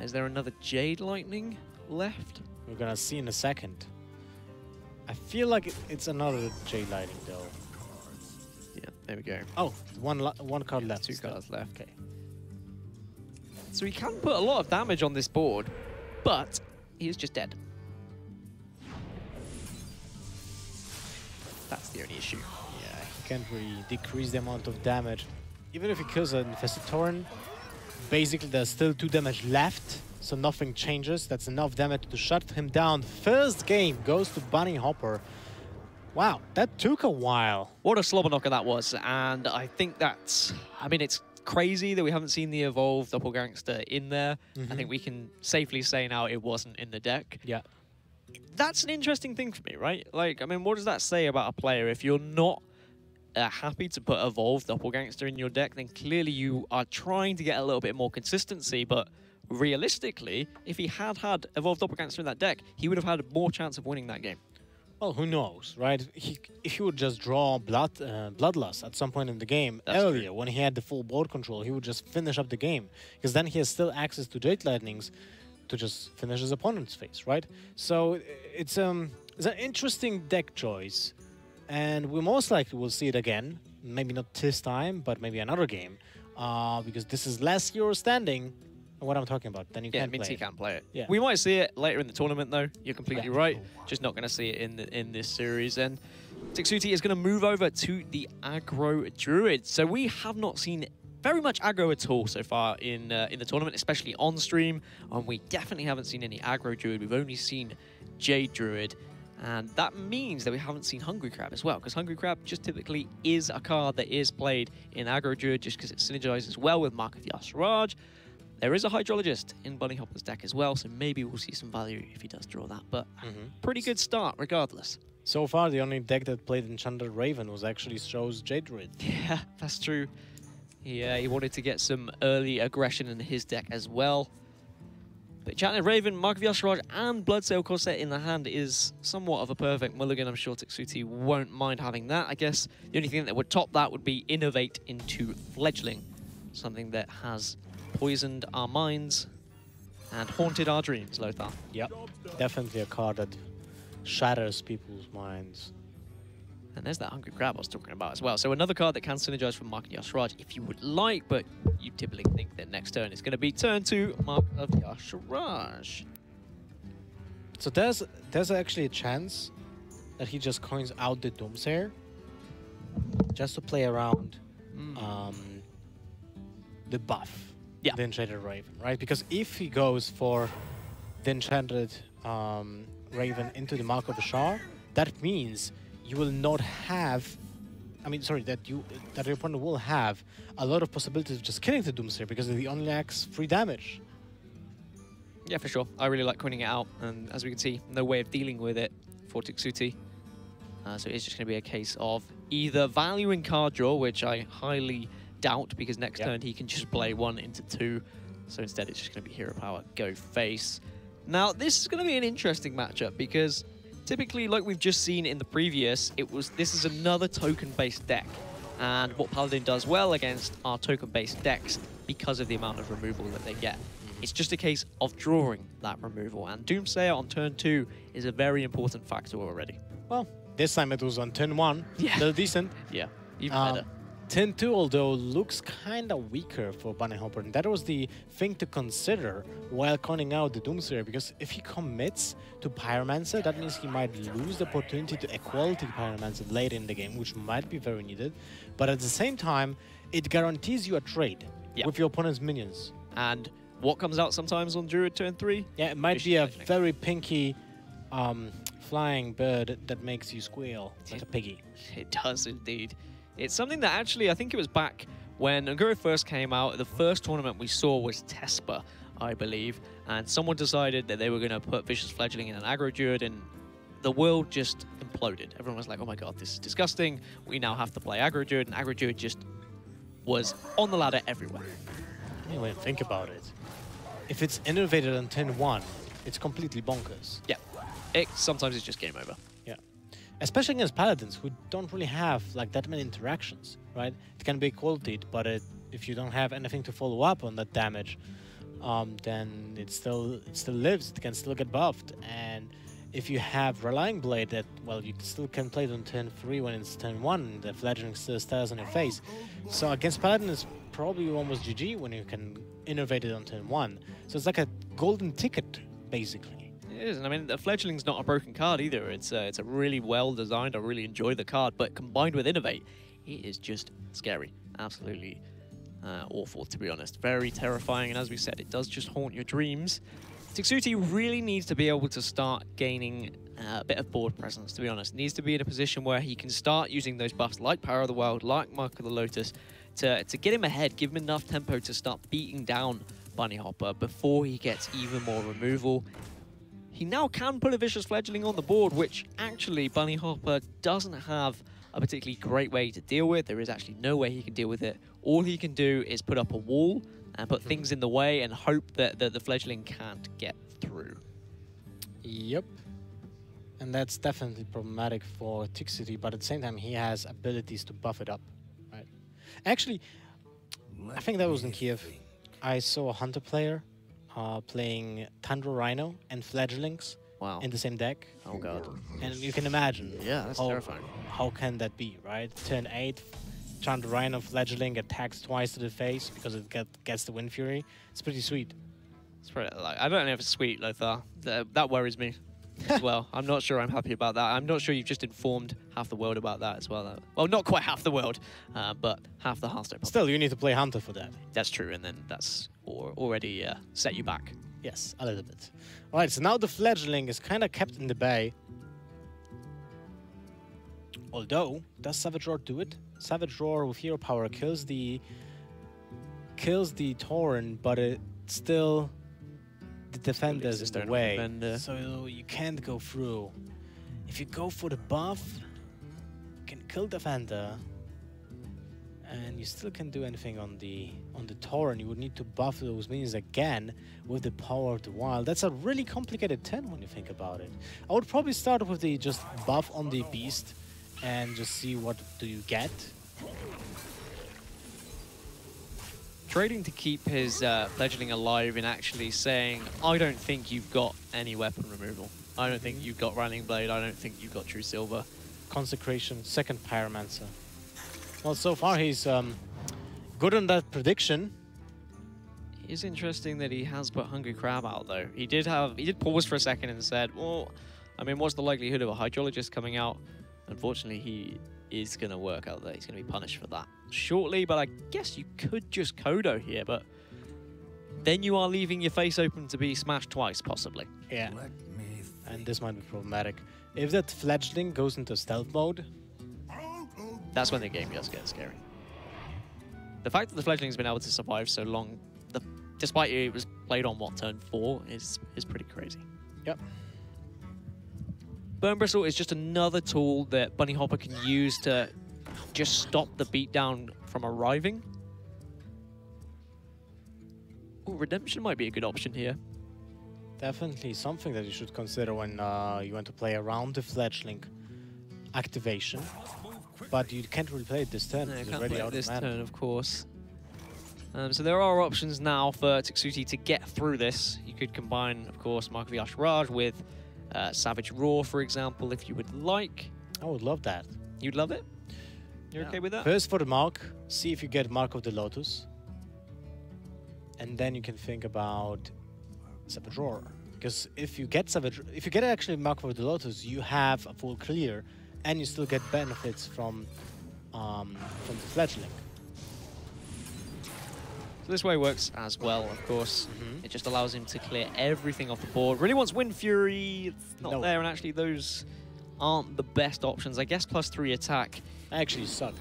Is there another Jade Lightning left? We're gonna see in a second. I feel like it's another Jade Lightning, though. Yeah, there we go. Oh, one card left. 2 cards left. Okay. So he can put a lot of damage on this board, but he is just dead. That's the only issue. Yeah, he can't really decrease the amount of damage. Even if he kills an Infested Torrent, basically there's still 2 damage left, so nothing changes. That's enough damage to shut him down. First game goes to Bunnyhoppor. Wow, that took a while. What a slobber knocker that was, and I think that's... I mean, it's crazy that we haven't seen the Evolved Doppelgangster in there. I think we can safely say now it wasn't in the deck. Yeah. That's an interesting thing for me, right? Like, I mean, what does that say about a player? If you're not happy to put Evolved Doppelgangster in your deck, then clearly you are trying to get a little bit more consistency, but realistically, if he had had Evolved Doppelgangster in that deck, he would have had more chance of winning that game. Well, who knows, right? If he would just draw Bloodlust at some point in the game earlier, when he had the full board control, he would just finish up the game. Because then he has still access to Jade Lightnings to just finish his opponent's face, right? So it's an interesting deck choice. And we most likely will see it again. Maybe not this time, but maybe another game. Because this is last hero standing. What I'm talking about, then you can't play it. Yeah, it means he can't play it. Yeah. We might see it later in the tournament, though. You're completely right. Just not going to see it in this series. And Tixuty is going to move over to the aggro druid. So we have not seen very much aggro at all so far in the tournament, especially on stream. And we definitely haven't seen any aggro druid. We've only seen Jade druid. And that means that we haven't seen Hungry Crab as well, because Hungry Crab just typically is a card that is played in aggro druid just because it synergizes well with Mark of Yasharaj. There is a Hydrologist in Bunnyhoppor's deck as well, so maybe we'll see some value if he does draw that. But pretty good start regardless. So far, the only deck that played Enchanted Raven was actually shows Jade Druid. Yeah, that's true. Yeah, he wanted to get some early aggression in his deck as well. But Enchanted Raven, Mark of Yasharaj, and Bloodsail Corset in the hand is somewhat of a perfect mulligan. I'm sure Tixuty won't mind having that. I guess the only thing that would top that would be Innovate into Fledgling, something that has poisoned our minds and haunted our dreams, Lothar. Yep, definitely a card that shatters people's minds. And there's that Hungry Crab I was talking about as well. So another card that can synergize from Mark of Yasharaj if you would like, but you typically think that next turn is going to be turn 2 Mark of Yasharaj. So there's actually a chance that he just coins out the Doomsayer just to play around the buff. Yeah. The Enchanted Raven, right? Because if he goes for the Enchanted Raven into the Mark of the Shah, that means you will not have... I mean, sorry, that your opponent will have a lot of possibilities of just killing the Doomsayer because he only acts 3 damage. Yeah, for sure. I really like coining it out, and as we can see, no way of dealing with it for Tixuty. So it's just going to be a case of either valuing card draw, which I highly doubt because next turn he can just play 1 into 2. So instead it's just going to be hero power, go face. Now this is going to be an interesting matchup because typically, like we've just seen in the previous, this is another token-based deck. And what Paladin does well against are token-based decks because of the amount of removal that they get. It's just a case of drawing that removal, and Doomsayer on turn 2 is a very important factor already. Well, this time it was on turn 1. Yeah. Still decent. Yeah, even better. Turn 2, although, looks kind of weaker for Bunnyhoppor, and that was the thing to consider while counting out the Doomsayer, because if he commits to Pyromancer, that means he might lose the opportunity to equality Pyromancer later in the game, which might be very needed. But at the same time, it guarantees you a trade with your opponent's minions. And what comes out sometimes on Druid turn 3? Yeah, it might be a very pinky flying bird that makes you squeal like a piggy. It does indeed. It's something that actually, I think it was back when Nguru first came out, the first tournament we saw was Tespa, I believe, and someone decided that they were going to put Vicious Fledgling in an aggro druid, and the world just imploded. Everyone was like, oh my god, this is disgusting, we now have to play aggro druid, and aggro druid just was on the ladder everywhere. Anyway, think about it. If it's innovated on turn 1, it's completely bonkers. Yeah, sometimes it's just game over. Yeah. Especially against paladins who don't really have like that many interactions, right? It can be equalityed, but if you don't have anything to follow up on that damage, then it still lives. It can still get buffed. And if you have Relying Blade, that you still can play it on turn 3 when it's turn 1. The Fledgling still stares on your face. So against paladin, it's probably almost GG when you can innovate it on turn 1. So it's like a golden ticket, basically. It is, and I mean, the Fledgling's not a broken card either. It's a really well designed. I really enjoy the card, but combined with Innovate, it is just scary. Absolutely awful, to be honest. Very terrifying, and as we said, it does just haunt your dreams. Tixuty really needs to be able to start gaining a bit of board presence, to be honest. Needs to be in a position where he can start using those buffs like Power of the World, like Mark of the Lotus, to get him ahead, give him enough tempo to start beating down Bunnyhoppor before he gets even more removal. He now can put a Vicious Fledgling on the board, which actually Bunnyhoppor doesn't have a particularly great way to deal with. There is actually no way he can deal with it. All he can do is put up a wall and put things in the way and hope that the Fledgling can't get through. Yep. And that's definitely problematic for Tixuty, but at the same time, he has abilities to buff it up, right? Actually, I think that was in Kiev. I saw a Hunter player playing Tundra Rhino and Fledglings in the same deck. Oh god. And you can imagine. Yeah, that's terrifying. How can that be, right? Turn 8, Tundra Rhino Fledgling attacks twice to the face because it gets the Wind Fury. It's pretty sweet. It's pretty, I don't know if it's sweet, Lothar. That worries me as well. I'm not sure I'm happy about that. I'm not sure you've just informed half the world about that as well. Well, not quite half the world, but half the Hearthstone. Still, you need to play Hunter for that. That's true, and then that's already set you back. Yes, a little bit. All right, so now the Fledgling is kind of kept in the bay. Although, does Savage Roar do it? Savage Roar with hero power kills the Tauren, but it still the defender's in the way. So you can't go through. If you go for the buff, you can kill defender, and you still can't do anything on the Tauren. You would need to buff those minions again with the power of the wild. That's a really complicated turn when you think about it. I would probably start with the just buff on the beast and just see what do you get. Trading to keep his Fledgling alive and actually saying, I don't think you've got any weapon removal. I don't think you've got Rallying Blade. I don't think you've got True Silver. Consecration, second Pyromancer. Well, so far he's good on that prediction. It is interesting that he has put Hungry Crab out, though. He did pause for a second and said, well, I mean, what's the likelihood of a Hydrologist coming out? Unfortunately, he is going to work out there. He's going to be punished for that shortly, but I guess you could just Kodo here, but then you are leaving your face open to be smashed twice, possibly. Yeah, and this might be problematic. If that Fledgling goes into stealth mode, that's when the game does get scary. The fact that the Fledgling's been able to survive so long, despite it was played on, what, turn 4, is pretty crazy. Yep. Burn Bristle is just another tool that Bunnyhoppor can use to just stop the beatdown from arriving. Ooh, Redemption might be a good option here. Definitely something that you should consider when you want to play around the Fledgling activation. But you can't really play it this turn. No, you can't play it this turn, of course. So there are options now for Tixuty to get through this. You could combine, of course, Mark of the Asheraj with Savage Roar, for example, if you would like. I would love that. You'd love it? You're okay with that? First for the mark, see if you get Mark of the Lotus. And then you can think about Savage Roar. Because if you get actually Mark of the Lotus, you have a full clear, and you still get benefits from the fledgling. So this way works as well, of course. It just allows him to clear everything off the board. Really wants Wind Fury, it's not there, and actually those aren't the best options. I guess +3 attack. Actually suck.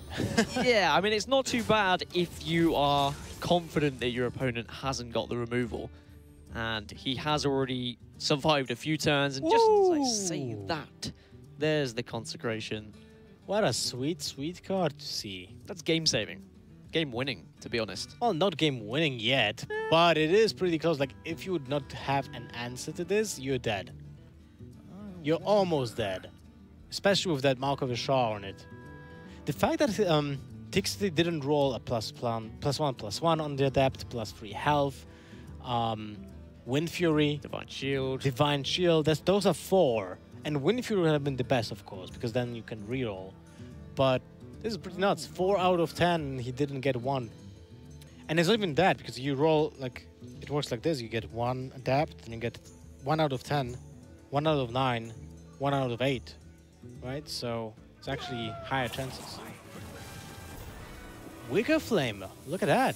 Yeah, I mean, it's not too bad if you are confident that your opponent hasn't got the removal. And he has already survived a few turns, and just as I say that, there's the Consecration. What a sweet, sweet card to see. That's game-saving. Game-winning, to be honest. Well, not game-winning yet, but it is pretty close. Like, if you would not have an answer to this, you're dead. You're almost dead. Especially with that Mark of Ishar on it. The fact that Tixuty didn't roll a +1/+1 on the Adept, +3 health, Wind Fury, Divine Shield, those are 4. And Wind Fury would have been the best, of course, because then you can reroll. But this is pretty nuts. 4 out of 10, he didn't get 1. And it's not even that, because you roll, like, it works like this. You get 1 Adapt, and you get 1 out of 10, 1 out of 9, 1 out of 8. Right? So it's actually higher chances. Wicker Flame. Look at that.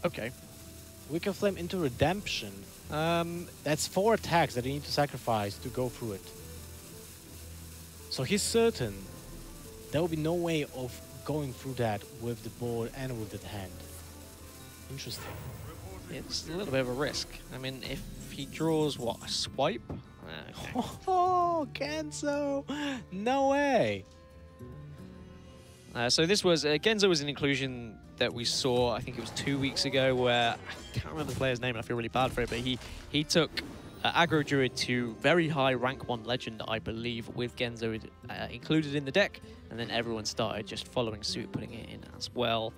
Okay. Wicker Flame into Redemption. That's 4 attacks that you need to sacrifice to go through it. So he's certain there will be no way of going through that with the board and with the hand. Interesting. It's a little bit of a risk. I mean, if he draws, what, a swipe? Okay. Oh, Genzo! No way! So this was, Genzo was an inclusion that we saw, I think it was 2 weeks ago, where, I can't remember the player's name and I feel really bad for it, but he took Aggro Druid to very high rank 1 legend, I believe, with Genzo included in the deck, and then everyone started just following suit, putting it in as well.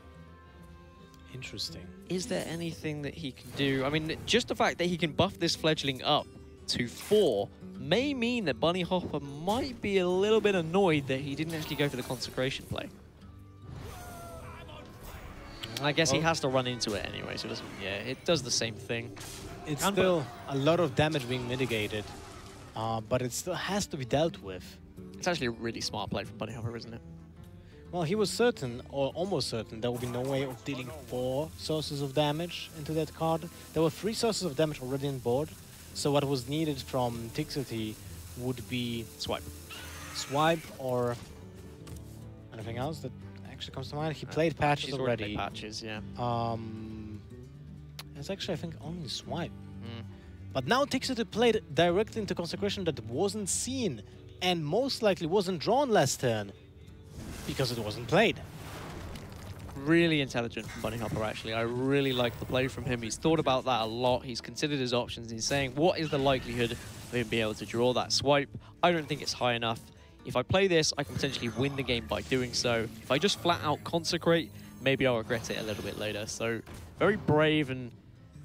Interesting. Is there anything that he can do? I mean, just the fact that he can buff this fledgling up to 4 may mean that Bunnyhoppor might be a little bit annoyed that he didn't actually go for the Consecration play. I guess he has to run into it anyway, so it doesn't, yeah, it does the same thing. It's still a lot of damage being mitigated, but it still has to be dealt with. It's actually a really smart play from Bunnyhoppor, isn't it? Well, he was certain, or almost certain, there would be no way of dealing 4 sources of damage into that card. There were 3 sources of damage already on board, so what was needed from Tixuty would be swipe or anything else that actually comes to mind. He played patches already. Played patches, yeah. It's actually, I think, only swipe. But now Tixuty played directly into Consecration that wasn't seen and most likely wasn't drawn last turn because it wasn't played. Really intelligent from Bunnyhoppor, actually. I really like the play from him. He's thought about that a lot. He's considered his options. He's saying, what is the likelihood of him being able to draw that swipe? I don't think it's high enough. If I play this, I can potentially win the game by doing so. If I just flat out consecrate, maybe I'll regret it a little bit later. So very brave and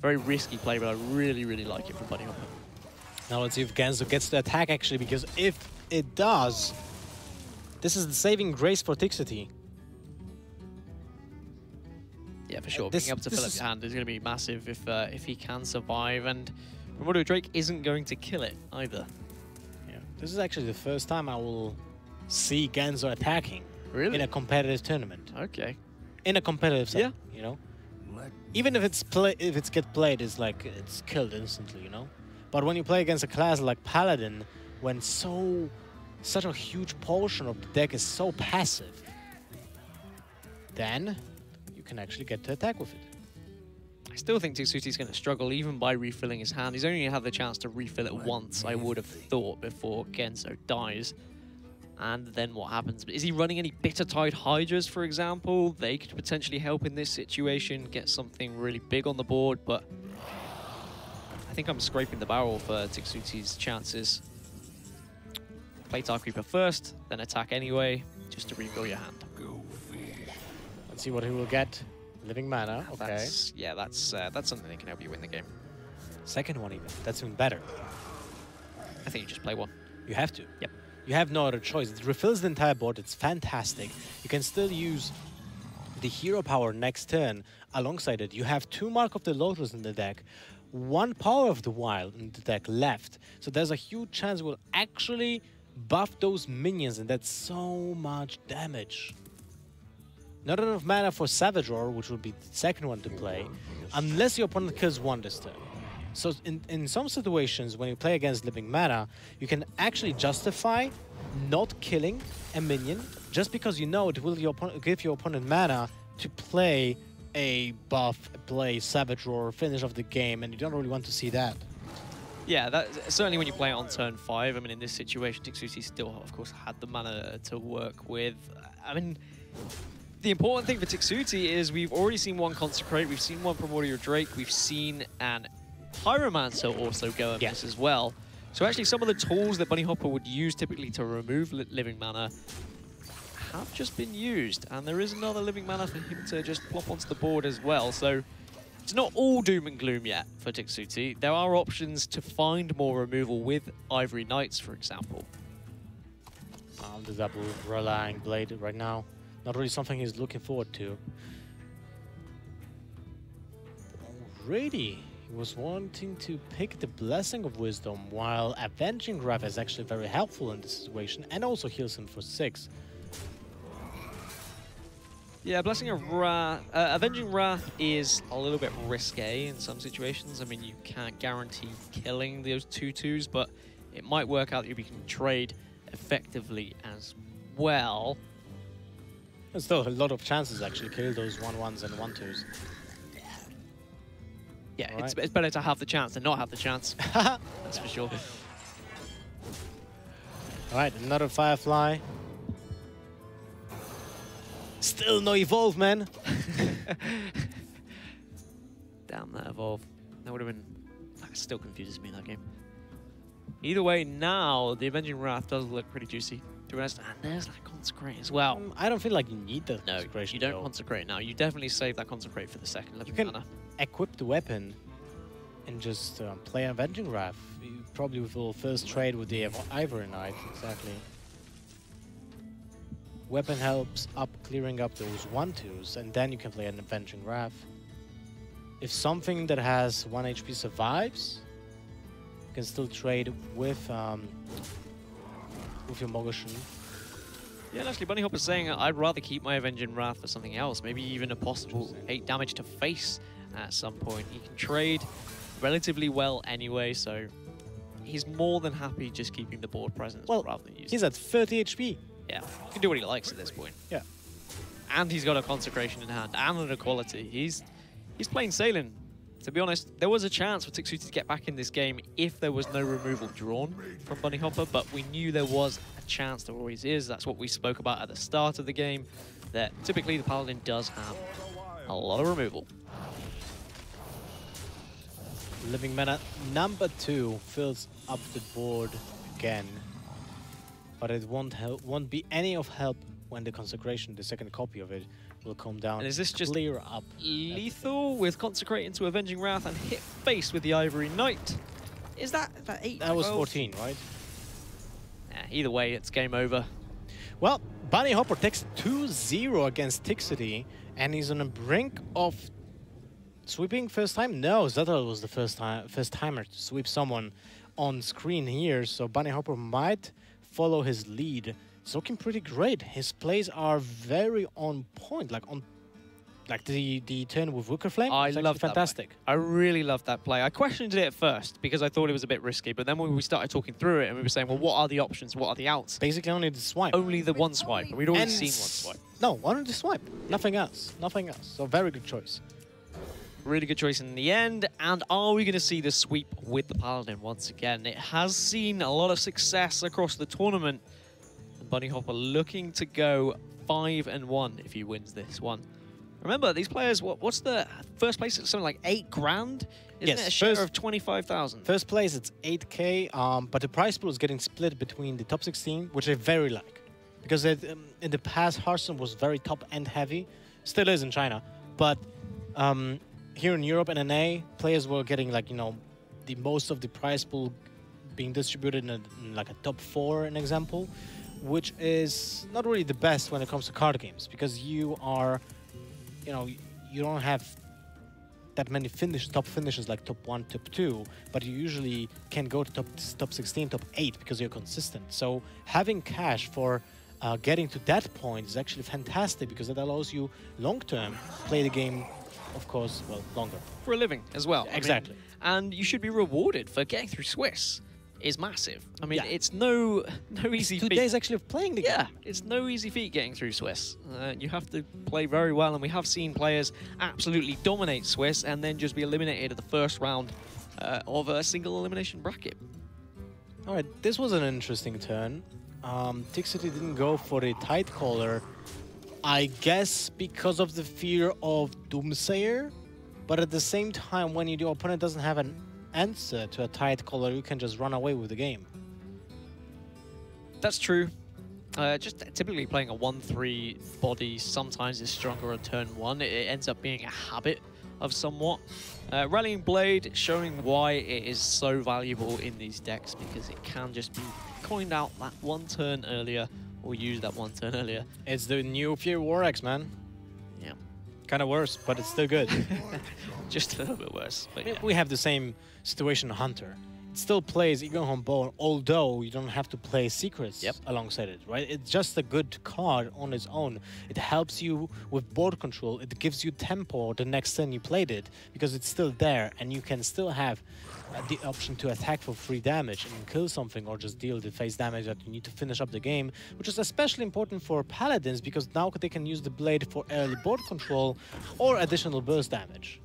very risky play, but I really, really like it from Bunnyhoppor. Now let's see if Genzo gets the attack, actually, because if it does, this is the saving grace for Tixuty. Yeah, for sure. Being able to fill up your hand is going to be massive if he can survive. And Remoto Drake isn't going to kill it either. Yeah, this is actually the first time I will see Genzo attacking in a competitive tournament. Okay. In a competitive setting, you know. Even if it's get played, it's like it's killed instantly, you know. But when you play against a class like Paladin, when such a huge portion of the deck is so passive, then you can actually get to attack with it. I still think Tixuti's going to struggle even by refilling his hand. He's only going to have the chance to refill it once, I would have thought, before Genzo dies. And then what happens? Is he running any Bitter Tide Hydras, for example? They could potentially help in this situation, get something really big on the board, but I think I'm scraping the barrel for Tixuti's chances. Play Tar Creeper first, then attack anyway, just to refill your hand. Let's see what he will get. Living Mana, okay. That's something that can help you win the game. Second one even, that's even better. I think you just play one. You have to. Yep. You have no other choice. It refills the entire board. It's fantastic. You can still use the hero power next turn alongside it. You have 2 Mark of the Lotus in the deck, 1 Power of the Wild in the deck left. So there's a huge chance we'll actually buff those minions, and that's so much damage. Not enough mana for Savage Roar, which would be the second one to play, unless your opponent kills 1 this turn. So in some situations, when you play against living mana, you can actually justify not killing a minion just because you know it will give your opponent mana to play a buff, play Savage Roar, finish off the game, and you don't really want to see that. Yeah, that certainly when you play it on turn 5. I mean, in this situation, Tixuty still, of course, had the mana to work with. I mean, the important thing for Tixuty is we've already seen 1 Consecrate, we've seen 1 Primordial Drake, we've seen an Pyromancer also go at this as well. So actually some of the tools that Bunnyhoppor would use typically to remove living mana have just been used. And there is another living mana for him to just plop onto the board as well. So it's not all doom and gloom yet for Tixuty. There are options to find more removal with Ivory Knights, for example. The double relying blade right now, not really something he's looking forward to. Already. He was wanting to pick the Blessing of Wisdom, while Avenging Wrath is actually very helpful in this situation and also heals him for 6. Yeah, Blessing of Wrath, Avenging Wrath is a little bit risque in some situations. I mean, you can't guarantee killing those 2/2s, but it might work out that you can trade effectively as well. There's still a lot of chances actually kill those 1/1s and 1/2s. Yeah, right. It's better to have the chance than not have the chance. That's for sure. All right, another Firefly. Still no Evolve, man. Damn that Evolve. That would have been... That still confuses me, that game. Either way, now the Avenging Wrath does look pretty juicy. To be honest, and there's that Consecrate as well. I don't feel like you need the No, Consecration. you don't Consecrate now. You definitely save that Consecrate for the second living mana. Equip the weapon and just play Avenging Wrath. You probably will first trade with the Ivory Knight, exactly. Weapon helps up clearing up those 1/2s, and then you can play an Avenging Wrath. If something that has 1 HP survives, you can still trade with your Mogoshin. Yeah, and actually, Bunnyhopper's saying I'd rather keep my Avenging Wrath for something else, maybe even a possible 8 damage to face at some point. He can trade relatively well anyway, so he's more than happy just keeping the board presence rather than using. He's at 30 HP. Yeah, he can do what he likes at this point. Yeah. And he's got a Consecration in hand and an Equality. He's plain sailing. To be honest, there was a chance for Tixuty to get back in this game if there was no removal drawn from Bunnyhoppor, but we knew there was a chance, there always is. That's what we spoke about at the start of the game, that typically the Paladin does have a lot of removal. Living mana number 2 fills up the board again, but it won't be any of help when the Consecration, the second copy of it, will come down. And is this just clear up lethal with Consecrate into Avenging Wrath and hit face with the Ivory Knight? Is that 8? That was 14, right? Yeah, either way, it's game over. Well, Bunnyhoppor takes 2-0 against Tixuty, and he's on the brink of sweeping first time. No, Zeta was the first timer to sweep someone on screen here, so Bunnyhoppor might follow his lead. It's looking pretty great. His plays are very on point, like the turn with Wicker Flame. I love fantastic. That play. I really loved that play. I questioned it at first because I thought it was a bit risky, but then when we started talking through it and we were saying, well, what are the options? What are the outs? Basically only the swipe. Only the one swipe. We'd already seen one swipe. No, only the swipe. Nothing else. Nothing else. So very good choice. Really good choice in the end. And are we going to see the sweep with the Paladin once again? It has seen a lot of success across the tournament. Bunnyhoppor looking to go 5-1 if he wins this one. Remember, these players, what's the first place? It's something like 8 grand? Isn't it a share of 25,000? First place, it's 8K, but the prize pool is getting split between the top 16, which I very like. Because in the past, Hearthstone was very top-end heavy. Still is in China. But here in Europe and NA, players were getting, like, you know, the most of the prize pool being distributed in like a top 4, an example, which is not really the best when it comes to card games, because you are, you know, you don't have that many top finishes like top 1, top 2, but you usually can go to top 16, top 8 because you're consistent. So having cash for getting to that point is actually fantastic, because it allows you long-term play the game, of course, well, longer. For a living as well. Exactly. And you should be rewarded for getting through Swiss. Is massive. I mean, it's no easy feat. 2 days actually of playing the game. Yeah, it's no easy feat getting through Swiss. You have to play very well, and we have seen players absolutely dominate Swiss and then just be eliminated at the first round of a single elimination bracket. All right, this was an interesting turn. Tixuty didn't go for the tight caller, I guess because of the fear of Doomsayer, but at the same time, when your opponent doesn't have an answer to a tight caller, you can just run away with the game. That's true. Just typically playing a 1-3 body sometimes is stronger on turn 1. It ends up being a habit of somewhat. Rallying Blade showing why it is so valuable in these decks, because it can just be coined out that 1 turn earlier, or use that 1 turn earlier. It's the new Fear War X, man. Yeah. Kind of worse, but it's still good. Just a little bit worse. But yeah. We have the same situation in Hunter. It still plays Egon Bone, although you don't have to play secrets alongside it, right? It's just a good card on its own. It helps you with board control. It gives you tempo the next turn you played it, because it's still there, and you can still have the option to attack for free damage and kill something, or just deal the face damage that you need to finish up the game, which is especially important for Paladins, because now they can use the blade for early board control or additional burst damage.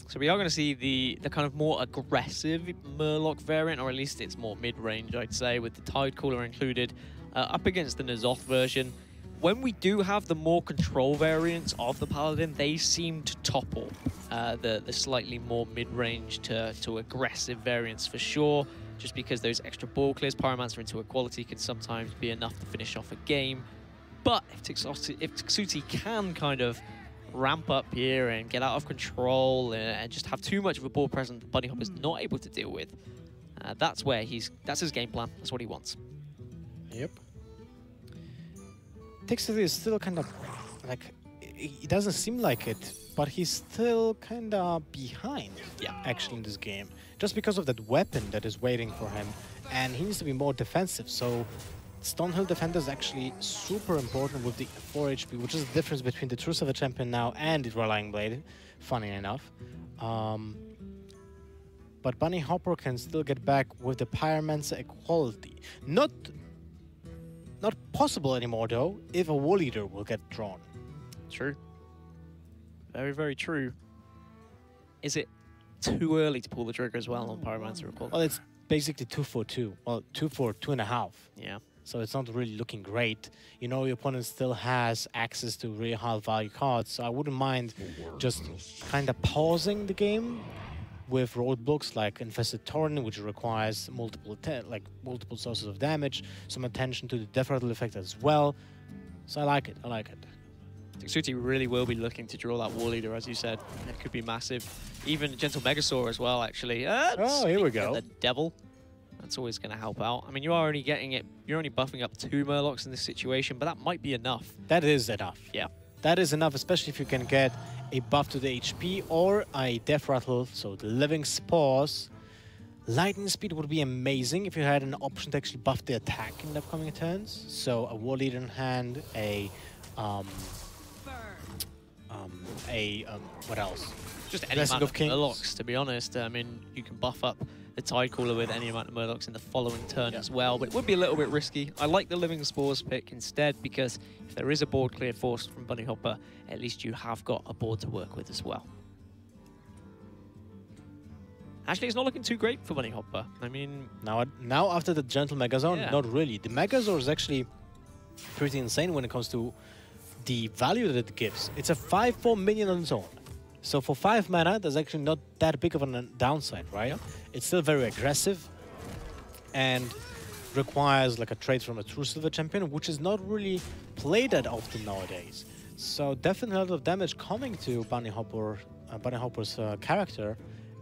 So we are going to see the kind of more aggressive Murloc variant, or at least it's more mid-range, I'd say, with the Tide Cooler included, up against the N'Zoth version. When we do have the more control variants of the Paladin, they seem to topple the slightly more mid-range to aggressive variants for sure, just because those extra ball clears, Pyromancer into equality, can sometimes be enough to finish off a game. But if Tixuty can kind of ramp up here and get out of control and just have too much of a ball presence that Bunnyhoppor's not able to deal with, that's his game plan. That's what he wants. Yep. Tixuty is still kind of like, it doesn't seem like it, but he's still kind of behind, actually, in this game, just because of that weapon that is waiting for him, and he needs to be more defensive. So Stonehill Defender is actually super important with the 4 HP, which is the difference between the True Silver Champion now and the Rallying Blade, funny enough. But Bunnyhoppor can still get back with the Pyromancer equality. Not possible anymore, though, if a Wall Eater will get drawn. True. Very, very true. Is it too early to pull the trigger as well on Pyromancer equality? Well, it's basically 2 for 2. Well, 2 for 2.5. Yeah. So it's not really looking great. You know, your opponent still has access to really high value cards, so I wouldn't mind just kind of pausing the game with roadblocks like Infested Torrent, which requires multiple sources of damage, some attention to the Death Rattle effect as well. So I like it. I like it. Tixuty really will be looking to draw that Wall Eater, as you said. It could be massive. Even Gentle Megasaur as well, actually. Oh, here we go. The Devil. That's always going to help out. I mean, you're only buffing up 2 Murlocs in this situation, but that might be enough. That is enough. Yeah. That is enough, especially if you can get a buff to the HP or a Death Rattle, so the Living Spores. Lightning Speed would be amazing if you had an option to actually buff the attack in the upcoming turns. So a Wall Eater in hand, what else? Just any amount of Murlocs, to be honest. I mean, you can buff up the Tide Cooler with any amount of Murlocs in the following turn as well, but it would be a little bit risky. I like the Living Spores pick instead, because if there is a board clear force from Bunnyhoppor, at least you have got a board to work with as well. Actually, it's not looking too great for Bunnyhoppor. I mean, now after the Gentle Megazord, not really. The Megazord is actually pretty insane when it comes to the value that it gives. It's a 5/4 minion on its own. So for 5 mana, there's actually not that big of a downside, right? Yeah. It's still very aggressive and requires like a trade from a True Silver Champion, which is not really played that often nowadays. So definitely a lot of damage coming to Bunnyhoppor's character,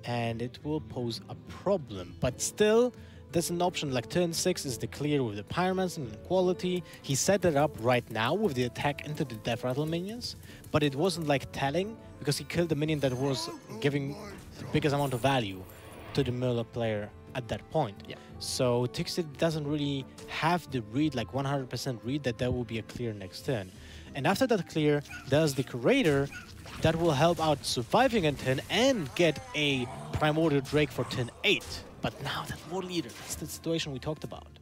and it will pose a problem. But still, there's an option like turn 6 is the clear with the pyromancer and quality. He set it up right now with the attack into the death rattle minions, but it wasn't like telling because he killed the minion that was giving the biggest amount of value to the Murloc player at that point. Yeah. So Tixuty doesn't really have the read, like 100% read that there will be a clear next turn. And after that clear, there's the Curator that will help out surviving a turn and get a Primordial Drake for turn 8. But now that War Leader, that's the situation we talked about.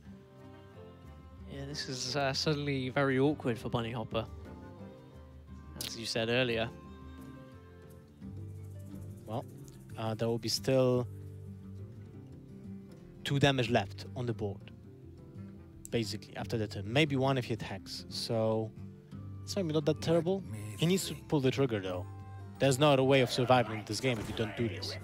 Yeah, this is suddenly very awkward for Bunnyhoppor, as you said earlier. Well, there will be still 2 damage left on the board, basically, after the turn. Maybe 1 if he attacks, so it's maybe not that terrible. He needs to pull the trigger, though. There's no other way of surviving in this game if you don't do this.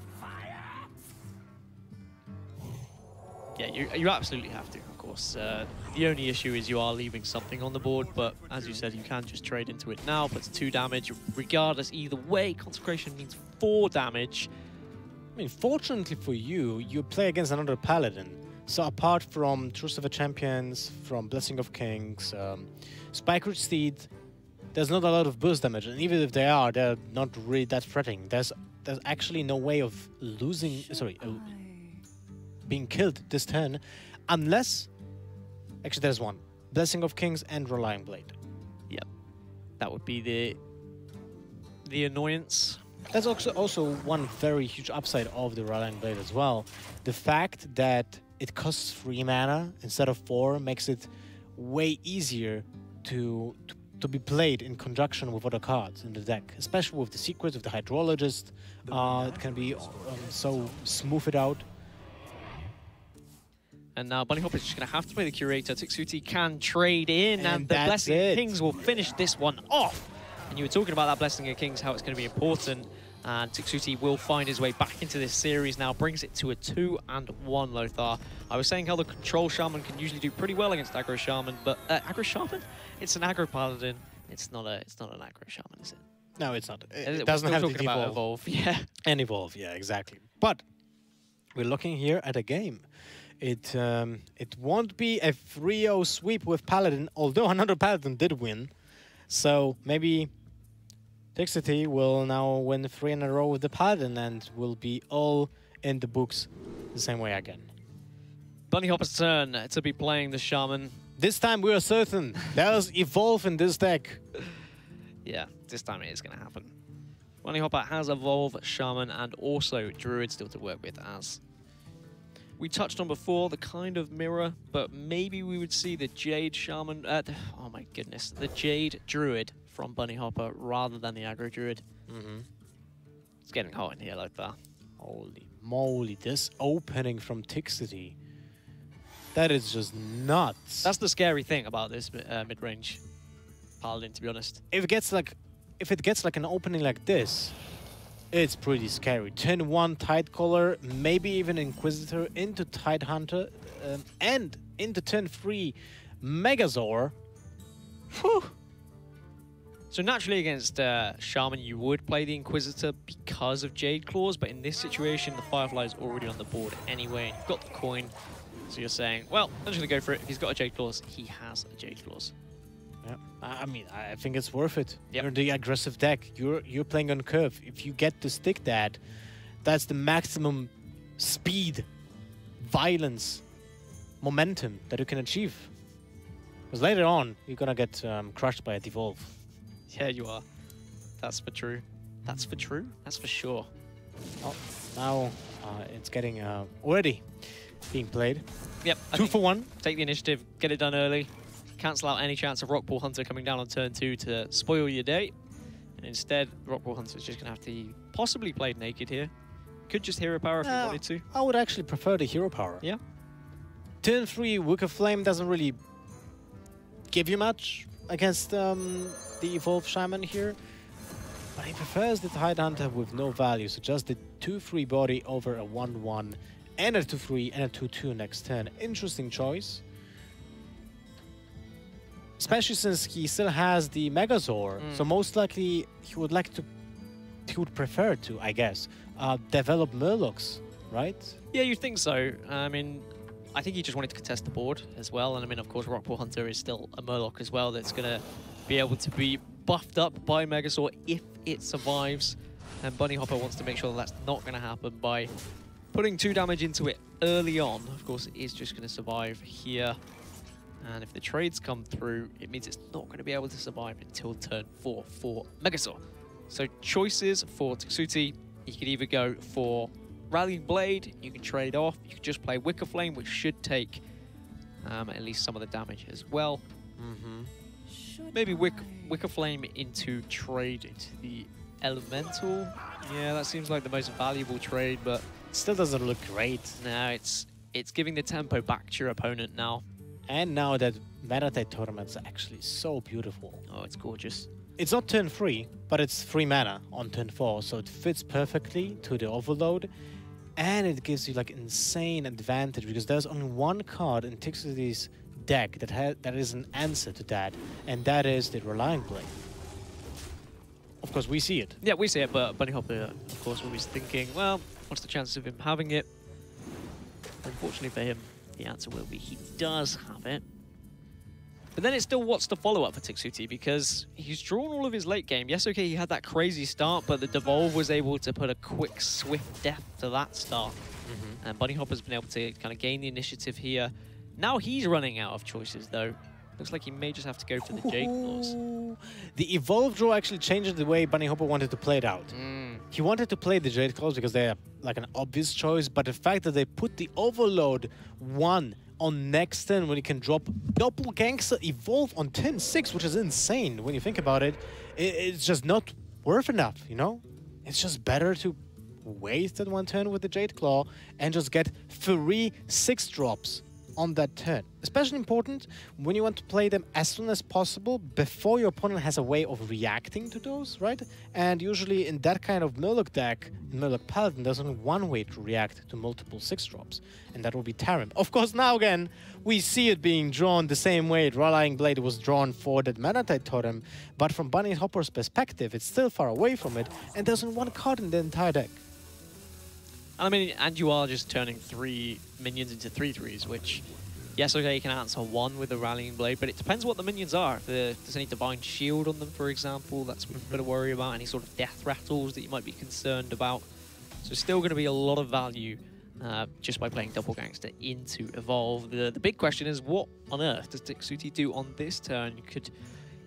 Yeah, you absolutely have to, of course. The only issue is you are leaving something on the board, but as you said, you can just trade into it now. Puts 2 damage, regardless, either way. Consecration means 4 damage. I mean, fortunately for you, you play against another Paladin. So apart from Truce of the Champions, from Blessing of Kings, Spike Ridge Steed, there's not a lot of burst damage. And even if they are, they're not really that threatening. There's actually no way of losing, being killed this turn, unless, actually there's one. Blessing of Kings and Relying Blade. Yep. That would be the annoyance. That's also one very huge upside of the Relying Blade as well. The fact that it costs 3 mana instead of 4 makes it way easier to be played in conjunction with other cards in the deck, especially with the Secrets of the Hydrologist. It can be so smoothed out. And now Bunnyhoppor is just going to have to play the Curator. Tixuty can trade in, and the that's Blessing it. of Kings will finish this one off. And you were talking about that Blessing of Kings, how it's going to be important. And Tixuty will find his way back into this series now, brings it to a 2-1, Lothar. I was saying how the Control Shaman can usually do pretty well against Aggro Shaman, but Aggro Shaman? It's an Aggro Paladin. It's not an Aggro Shaman, is it? No, it's not. It doesn't have to evolve. Yeah. And evolve, yeah, exactly. But we're looking here at a game. It won't be a 3-0 sweep with Paladin, although another Paladin did win. So maybe Tixuty will now win 3 in a row with the Paladin and will be all in the books the same way again. Bunnyhoppor's turn to be playing the Shaman. This time we are certain there's evolve in this deck. Yeah, this time it is going to happen. Bunnyhoppor has Evolve, Shaman, and also Druid still to work with, as we touched on before, the kind of mirror, but maybe we would see the Jade Shaman, oh my goodness, the Jade Druid from Bunnyhoppor rather than the Aggro Druid. It's getting hot in here like that. Holy moly, this opening from Tixuty. That is just nuts. That's the scary thing about this mid-range Paladin, to be honest. If it gets like an opening like this, it's pretty scary. Turn 1 Tidecaller, maybe even Inquisitor into Tidehunter, and into turn 3 Megazord. Whew. So naturally against Shaman, you would play the Inquisitor because of Jade Claws, but in this situation, the Firefly is already on the board anyway, and you've got the coin. So you're saying, well, I'm just going to go for it. If he's got a Jade Claws, he has a Jade Claws. Yeah, I mean, I think it's worth it. Yep. You're the aggressive deck. You're playing on curve. If you get to stick that, that's the maximum speed, violence, momentum that you can achieve. Because later on, you're gonna get crushed by a devolve. Yeah, you are. That's for true. That's for true. That's for sure. Oh, now it's getting already being played. Yep. 2 for 1. Take the initiative. Get it done early. Cancel out any chance of Rockpool Hunter coming down on turn 2 to spoil your day. And instead, Rockpool Hunter is just going to have to possibly play naked here. Could just Hero Power if you wanted to. I would actually prefer the Hero Power. Yeah. Turn 3 Wicker Flame doesn't really give you much against the Evolved Shaman here. But he prefers the Tidehunter with no value. So just the 2-3 body over a 1-1 and a 2-3 and a 2-2 next turn. Interesting choice. Especially since he still has the Megazord, so most likely he would prefer to, I guess, develop Murlocs, right? Yeah, you'd think so. I mean, I think he just wanted to contest the board as well. And I mean, of course, Rockpool Hunter is still a Murloc as well that's going to be able to be buffed up by Megasaur if it survives. And Bunnyhoppor wants to make sure that that's not going to happen by putting 2 damage into it early on. Of course, it is just going to survive here. And if the trades come through, it means it's not going to be able to survive until turn 4 for Megasaur. So choices for Tixuty, you could either go for Rallying Blade, you can trade off, you can just play Wicker Flame, which should take at least some of the damage as well. Maybe Wicker Flame into trade into the Elemental. Yeah, that seems like the most valuable trade, but Still doesn't look great. no, it's giving the tempo back to your opponent now. And now that Meditate Tournament's actually so beautiful. Oh, it's gorgeous. It's not turn 3, but it's 3 mana on turn 4, so it fits perfectly to the Overload. And it gives you like insane advantage because there's only one card in Tixuty's deck that is an answer to that, and that is the Relying Blade. Of course, we see it. Yeah, we see it, but Bunnyhoppor, of course, will be thinking, well, what's the chance of him having it? Unfortunately for him, the answer will be he does have it. But then it's still what's the follow-up for Tixuty, because he's drawn all of his late game. Yes, okay, he had that crazy start, but the Devolve was able to put a quick, swift death to that start. And Bunnyhopper's been able to kind of gain the initiative here. Now he's running out of choices, though. Looks like he may just have to go for the Jade Claws. The Evolve draw actually changed the way Bunnyhoppor wanted to play it out. He wanted to play the Jade Claws because they are like an obvious choice, but the fact that they put the Overload 1 on next turn when you can drop Doppelgangster Evolve on turn 6, which is insane when you think about it. It's just not worth enough, you know? It's just better to waste that 1 turn with the Jade Claw and just get 3 6-drops on that turn. Especially important when you want to play them as soon as possible before your opponent has a way of reacting to those, right? And usually in that kind of Murloc deck, in Murloc Paladin, there's only one way to react to multiple 6-drops, and that will be Tarim. Of course, now again, we see it being drawn the same way Rallying Blade was drawn for that Meditate Totem, but from Bunnyhoppor's perspective, it's still far away from it, and there's only one card in the entire deck. I mean, and you are just turning 3 minions into 3/3s, which, yes, okay, you can answer 1 with the Rallying Blade, but it depends what the minions are. If there's any Divine Shield on them, for example, that's a bit of worry about. Any sort of death rattles that you might be concerned about. So still going to be a lot of value just by playing Doppelgangster into Evolve. The big question is, what on earth does Tixuty do on this turn? You could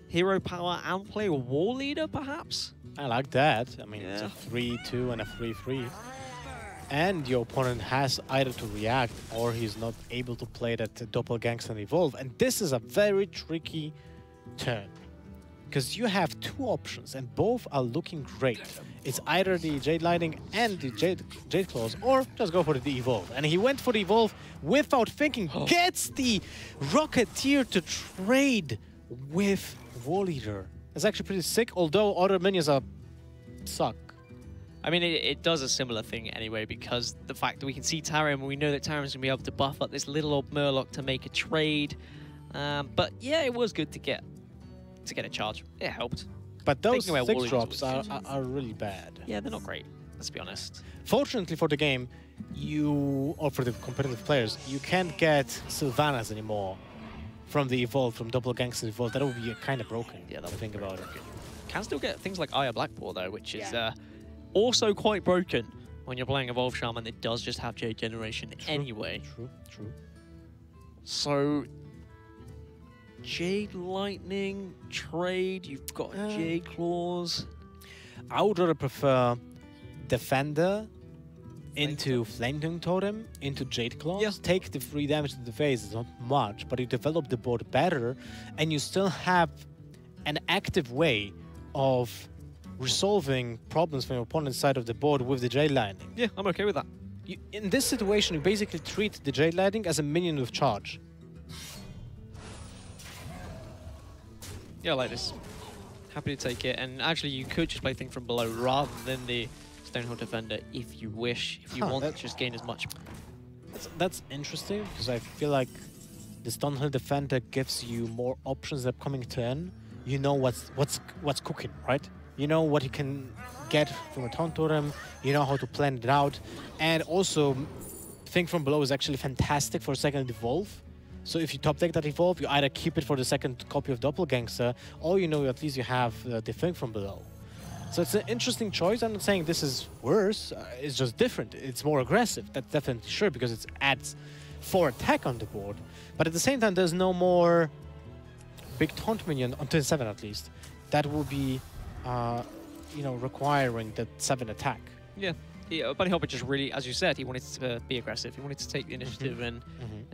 Hero Power and play a War Leader, perhaps? I like that. I mean, Yeah. it's a 3/2 and a 3/3. And your opponent has either to react or he's not able to play that Doppelgangster and Evolve. And this is a very tricky turn. Because you have 2 options and both are looking great. It's either the Jade Lightning and the Jade Claws, or just go for the Evolve. And he went for the Evolve without thinking, gets the Rocketeer to trade with War Leader. It's actually pretty sick, although other minions suck. I mean, it does a similar thing anyway, because the fact that we can see Tarim, we know that Tarim's going to be able to buff up this little old Murloc to make a trade. But yeah, it was good to get a charge. It helped. But those Thinking about 6-drops War Leaders are really bad. Yeah, they're not great, let's be honest. Fortunately for the game, or for the competitive players, you can't get Sylvanas anymore from the Evolve, from Doppelgangster Evolve. That would be kind of broken. Yeah, if you think about it. Can still get things like Aya Blackboar, though, which is also quite broken when you're playing Evolve Shaman that does just have Jade Generation anyway. True. So, Jade Lightning, trade, you've got Jade Claws. I would rather prefer Defender into Flaming Totem, into Jade Claws. Yeah. Take the 3 damage to the face, it's not much, but you develop the board better, and you still have an active way of resolving problems from your opponent's side of the board with the Jade Lightning. Yeah, I'm okay with that. In this situation, you basically treat the Jade Lightning as a minion with charge. Yeah, I like this. Happy to take it. And actually, you could just play Thing from Below rather than the Stonehold Defender if you wish. If you want to just gain as much. That's interesting, because I feel like the Stonehold Defender gives you more options the upcoming turn. You know what's cooking, right? You know what you can get from a Taunt Totem, you know how to plan it out, and also thing from below is actually fantastic for second evolve. So if you top deck that evolve, you either keep it for the second copy of Doppelgangster, or you know at least you have the thing from below. So it's an interesting choice. I'm not saying this is worse, it's just different. It's more aggressive, that's definitely sure, because it adds 4 attack on the board. But at the same time, there's no more big taunt minion, on turn 7 at least, that will be, you know, requiring that 7 attack. Yeah. Bunnyhoppor just really, as you said, he wanted to be aggressive. He wanted to take the initiative and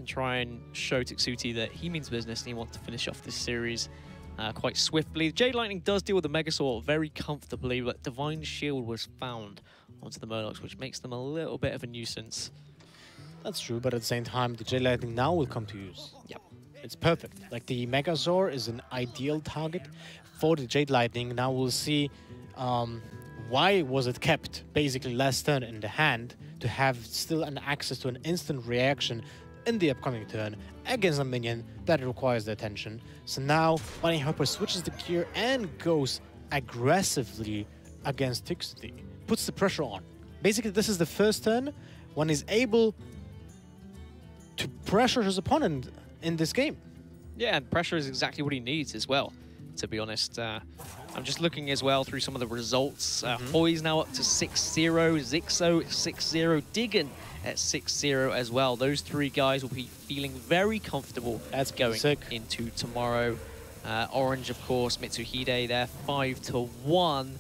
try and show Tixuty that he means business and he wants to finish off this series quite swiftly. Jade Lightning does deal with the Megasaur very comfortably, but Divine Shield was found onto the Murlocs, which makes them a little bit of a nuisance. That's true, but at the same time, the Jade Lightning now will come to use. Yep. It's perfect. Like, the Megasaur is an ideal target for the Jade Lightning. Now we'll see why was it kept basically last turn in the hand to have still an access to an instant reaction in the upcoming turn against a minion that requires the attention. So now Bunnyhoppor switches the gear and goes aggressively against Tixuty. Puts the pressure on. Basically, this is the first turn when he's able to pressure his opponent in this game. Yeah, and pressure is exactly what he needs as well, to be honest. I'm just looking as well through some of the results. Hoy's now up to 6-0, Zixo 6-0, Diggin at 6-0 as well. Those 3 guys will be feeling very comfortable going into tomorrow. Orange, of course, Mitsuhide there, 5-1.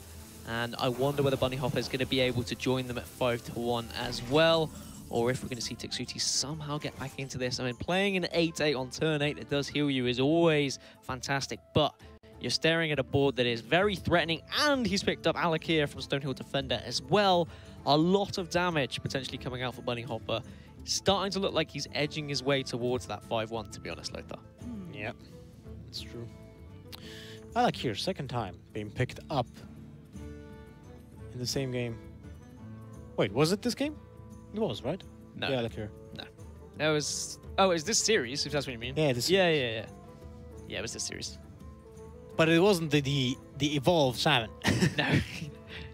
And I wonder whether Bunnyhoppor is going to be able to join them at 5-1 as well, or if we're going to see Tixuty somehow get back into this. I mean, playing an 8-8 on turn 8 that does heal you is always fantastic, but you're staring at a board that is very threatening, and he's picked up Alakir from Stonehill Defender as well. A lot of damage potentially coming out for Bunnyhoppor. Starting to look like he's edging his way towards that 5-1, to be honest, Lothar. Yeah, that's true. Alakir, second time being picked up in the same game. Wait, was it this game? It was, right? No. Yeah, Alakir. No. That was... Oh, is this series, if that's what you mean? Yeah, this Yeah, it was this series. But it wasn't the evolved shaman. No,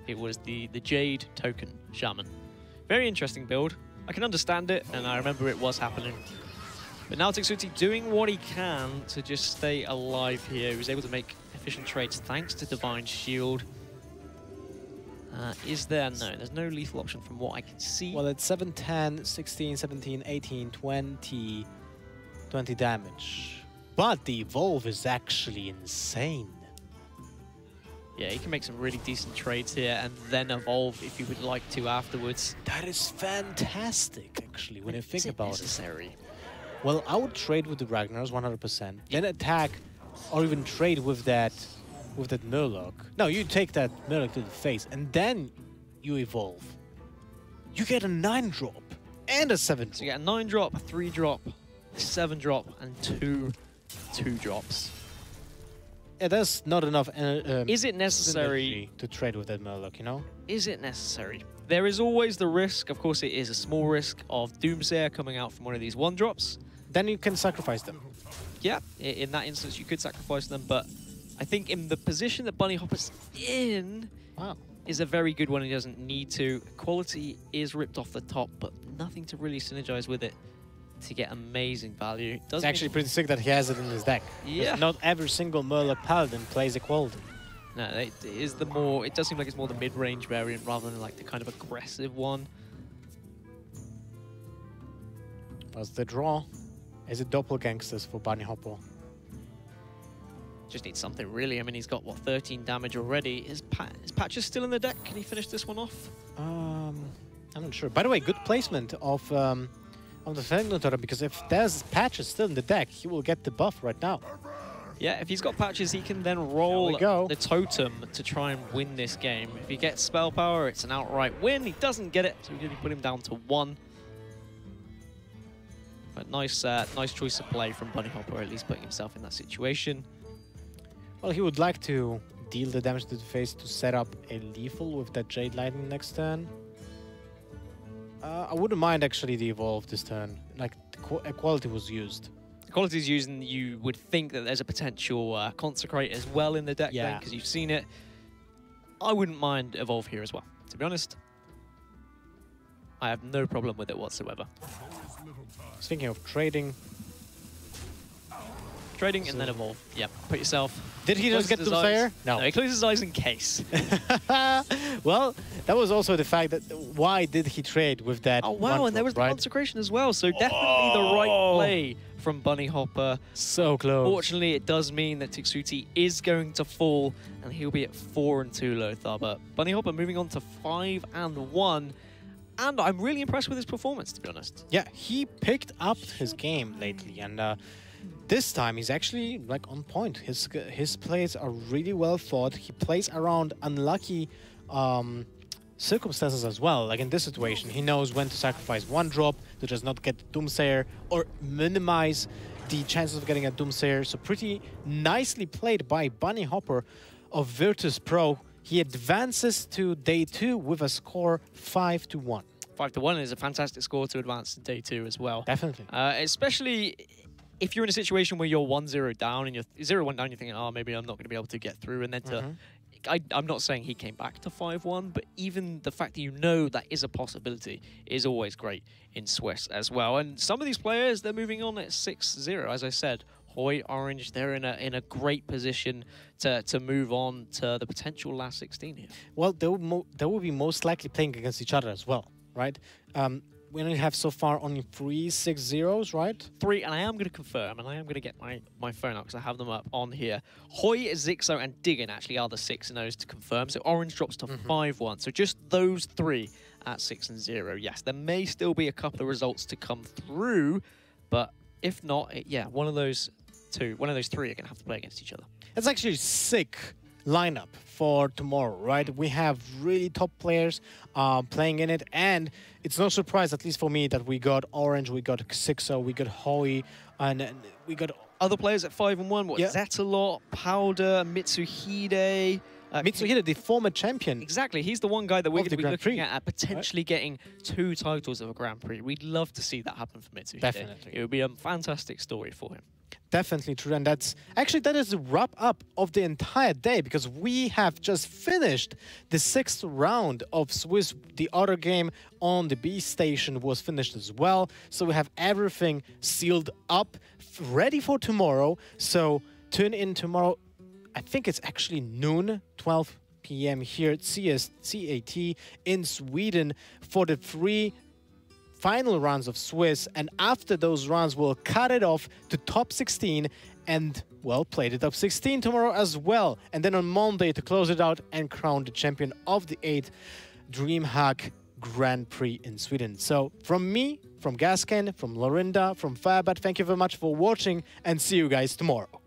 it was the Jade token shaman. Very interesting build. I can understand it, and I remember it was happening. But now Tixuty doing what he can to just stay alive here. He was able to make efficient trades thanks to Divine Shield. Is there? No, there's no lethal option from what I can see. Well, it's 7, 10, 16, 17, 18, 20 damage. But the evolve is actually insane. Yeah, he can make some really decent trades here and then evolve if you would like to afterwards. That is fantastic, actually, when you think about it. Well, I would trade with the Ragnars 100%. Then attack, or even trade with that Murloc. No, you take that Murloc to the face, and then you evolve. You get a 9-drop and a 7. So you get a 9-drop, a 3-drop, a 7-drop, and 2 2-drops. Yeah, that's not enough. Is it necessary to trade with that Murloc, you know? Is it necessary? There is always the risk, of course it is a small risk, of Doomsayer coming out from one of these 1-drops. Then you can sacrifice them. Yeah, in that instance you could sacrifice them, but I think in the position that Bunnyhoppor's in is a very good one. He doesn't need to. Quality is ripped off the top, but nothing to really synergize with it to get amazing value. It's actually pretty sick that he has it in his deck. Yeah. Not every single Murloc Paladin plays equality. No, it is the more... It does seem like it's more the mid-range variant rather than like the kind of aggressive one. What's the draw? Is it Doppelgangsters for Bunnyhoppor? Just needs something really. I mean, he's got, what, 13 damage already. Is Patches still in the deck? Can he finish this one off? I'm not sure. By the way, good placement of the Fengnotora, because if there's Patches still in the deck, he will get the buff right now. Yeah, if he's got Patches, he can then roll the totem to try and win this game. If he gets spell power, it's an outright win. He doesn't get it, so we can put him down to 1. But nice choice of play from Bunnyhoppor, at least putting himself in that situation. Well, he would like to deal the damage to the face to set up a lethal with that Jade Lightning next turn. I wouldn't mind actually the evolve this turn. Like, equality was used. Quality is used, and you would think that there's a potential Consecrate as well in the deck, because you've seen it. I wouldn't mind Evolve here as well, to be honest. I have no problem with it whatsoever. Speaking of trading. Trading and then evolve. Yep, put yourself. Did he just get Doomsayer? No, he closes his eyes in case. Well, that was also the fact that why did he trade with that? Oh wow, and there was the consecration as well. So definitely the right play from Bunnyhoppor. So close. Fortunately, it does mean that Tixuty is going to fall, and he'll be at 4-2 Lothar. But Bunnyhoppor moving on to 5-1. And I'm really impressed with his performance, to be honest. Yeah, he picked up his game lately, and this time he's actually like on point. His plays are really well thought. He plays around unlucky circumstances as well. Like in this situation, he knows when to sacrifice one drop to just not get the Doomsayer or minimize the chances of getting a Doomsayer. So pretty nicely played by Bunnyhoppor of Virtus Pro. He advances to day 2 with a score 5-1. 5-1 is a fantastic score to advance to day 2 as well. Definitely. Especially if you're in a situation where you're 1-0 down and you're 0-1 down, you're thinking, oh, maybe I'm not going to be able to get through. And then I'm not saying he came back to 5-1, but even the fact that you know that is a possibility is always great in Swiss as well. And some of these players, they're moving on at 6-0. As I said, Hoy, Orange, they're in a great position to move on to the potential last 16 here. Well, they will be most likely playing against each other as well, right? We only have so far only 3 6-0s, right? 3, and I am going to confirm, and I am going to get my phone out because I have them up on here. Hoy, Zixo, and Diggin actually are the 6-0s to confirm. So Orange drops to 5-1. So just those 3 at 6-0. Yes, there may still be a couple of results to come through, but if not, yeah, one of those 3 are going to have to play against each other. It's actually sick lineup for tomorrow, right? We have really top players playing in it, and it's no surprise, at least for me, that we got Orange, we got Xixo, we got Hoy, and we got other players at 5-1. What, Zetalot, Powder, Mitsuhide. Mitsuhide, the former champion. Exactly, he's the one guy that we're going to be looking at potentially getting 2 titles of a Grand Prix. We'd love to see that happen for Mitsuhide. Definitely. It would be a fantastic story for him. Definitely true, and that is the wrap up of the entire day, because we have just finished the 6th round of Swiss. The other game on the B station was finished as well, so we have everything sealed up, ready for tomorrow. So tune in tomorrow. I think it's actually noon, 12 p.m. here at CAT in Sweden for the 3 final rounds of Swiss, and after those rounds we'll cut it off to top 16 and, well, play the top 16 tomorrow as well, and then on Monday to close it out and crown the champion of the 8th DreamHack Grand Prix in Sweden. So from me, from Gaskin, from Lorinda, from Fabat, thank you very much for watching, and see you guys tomorrow.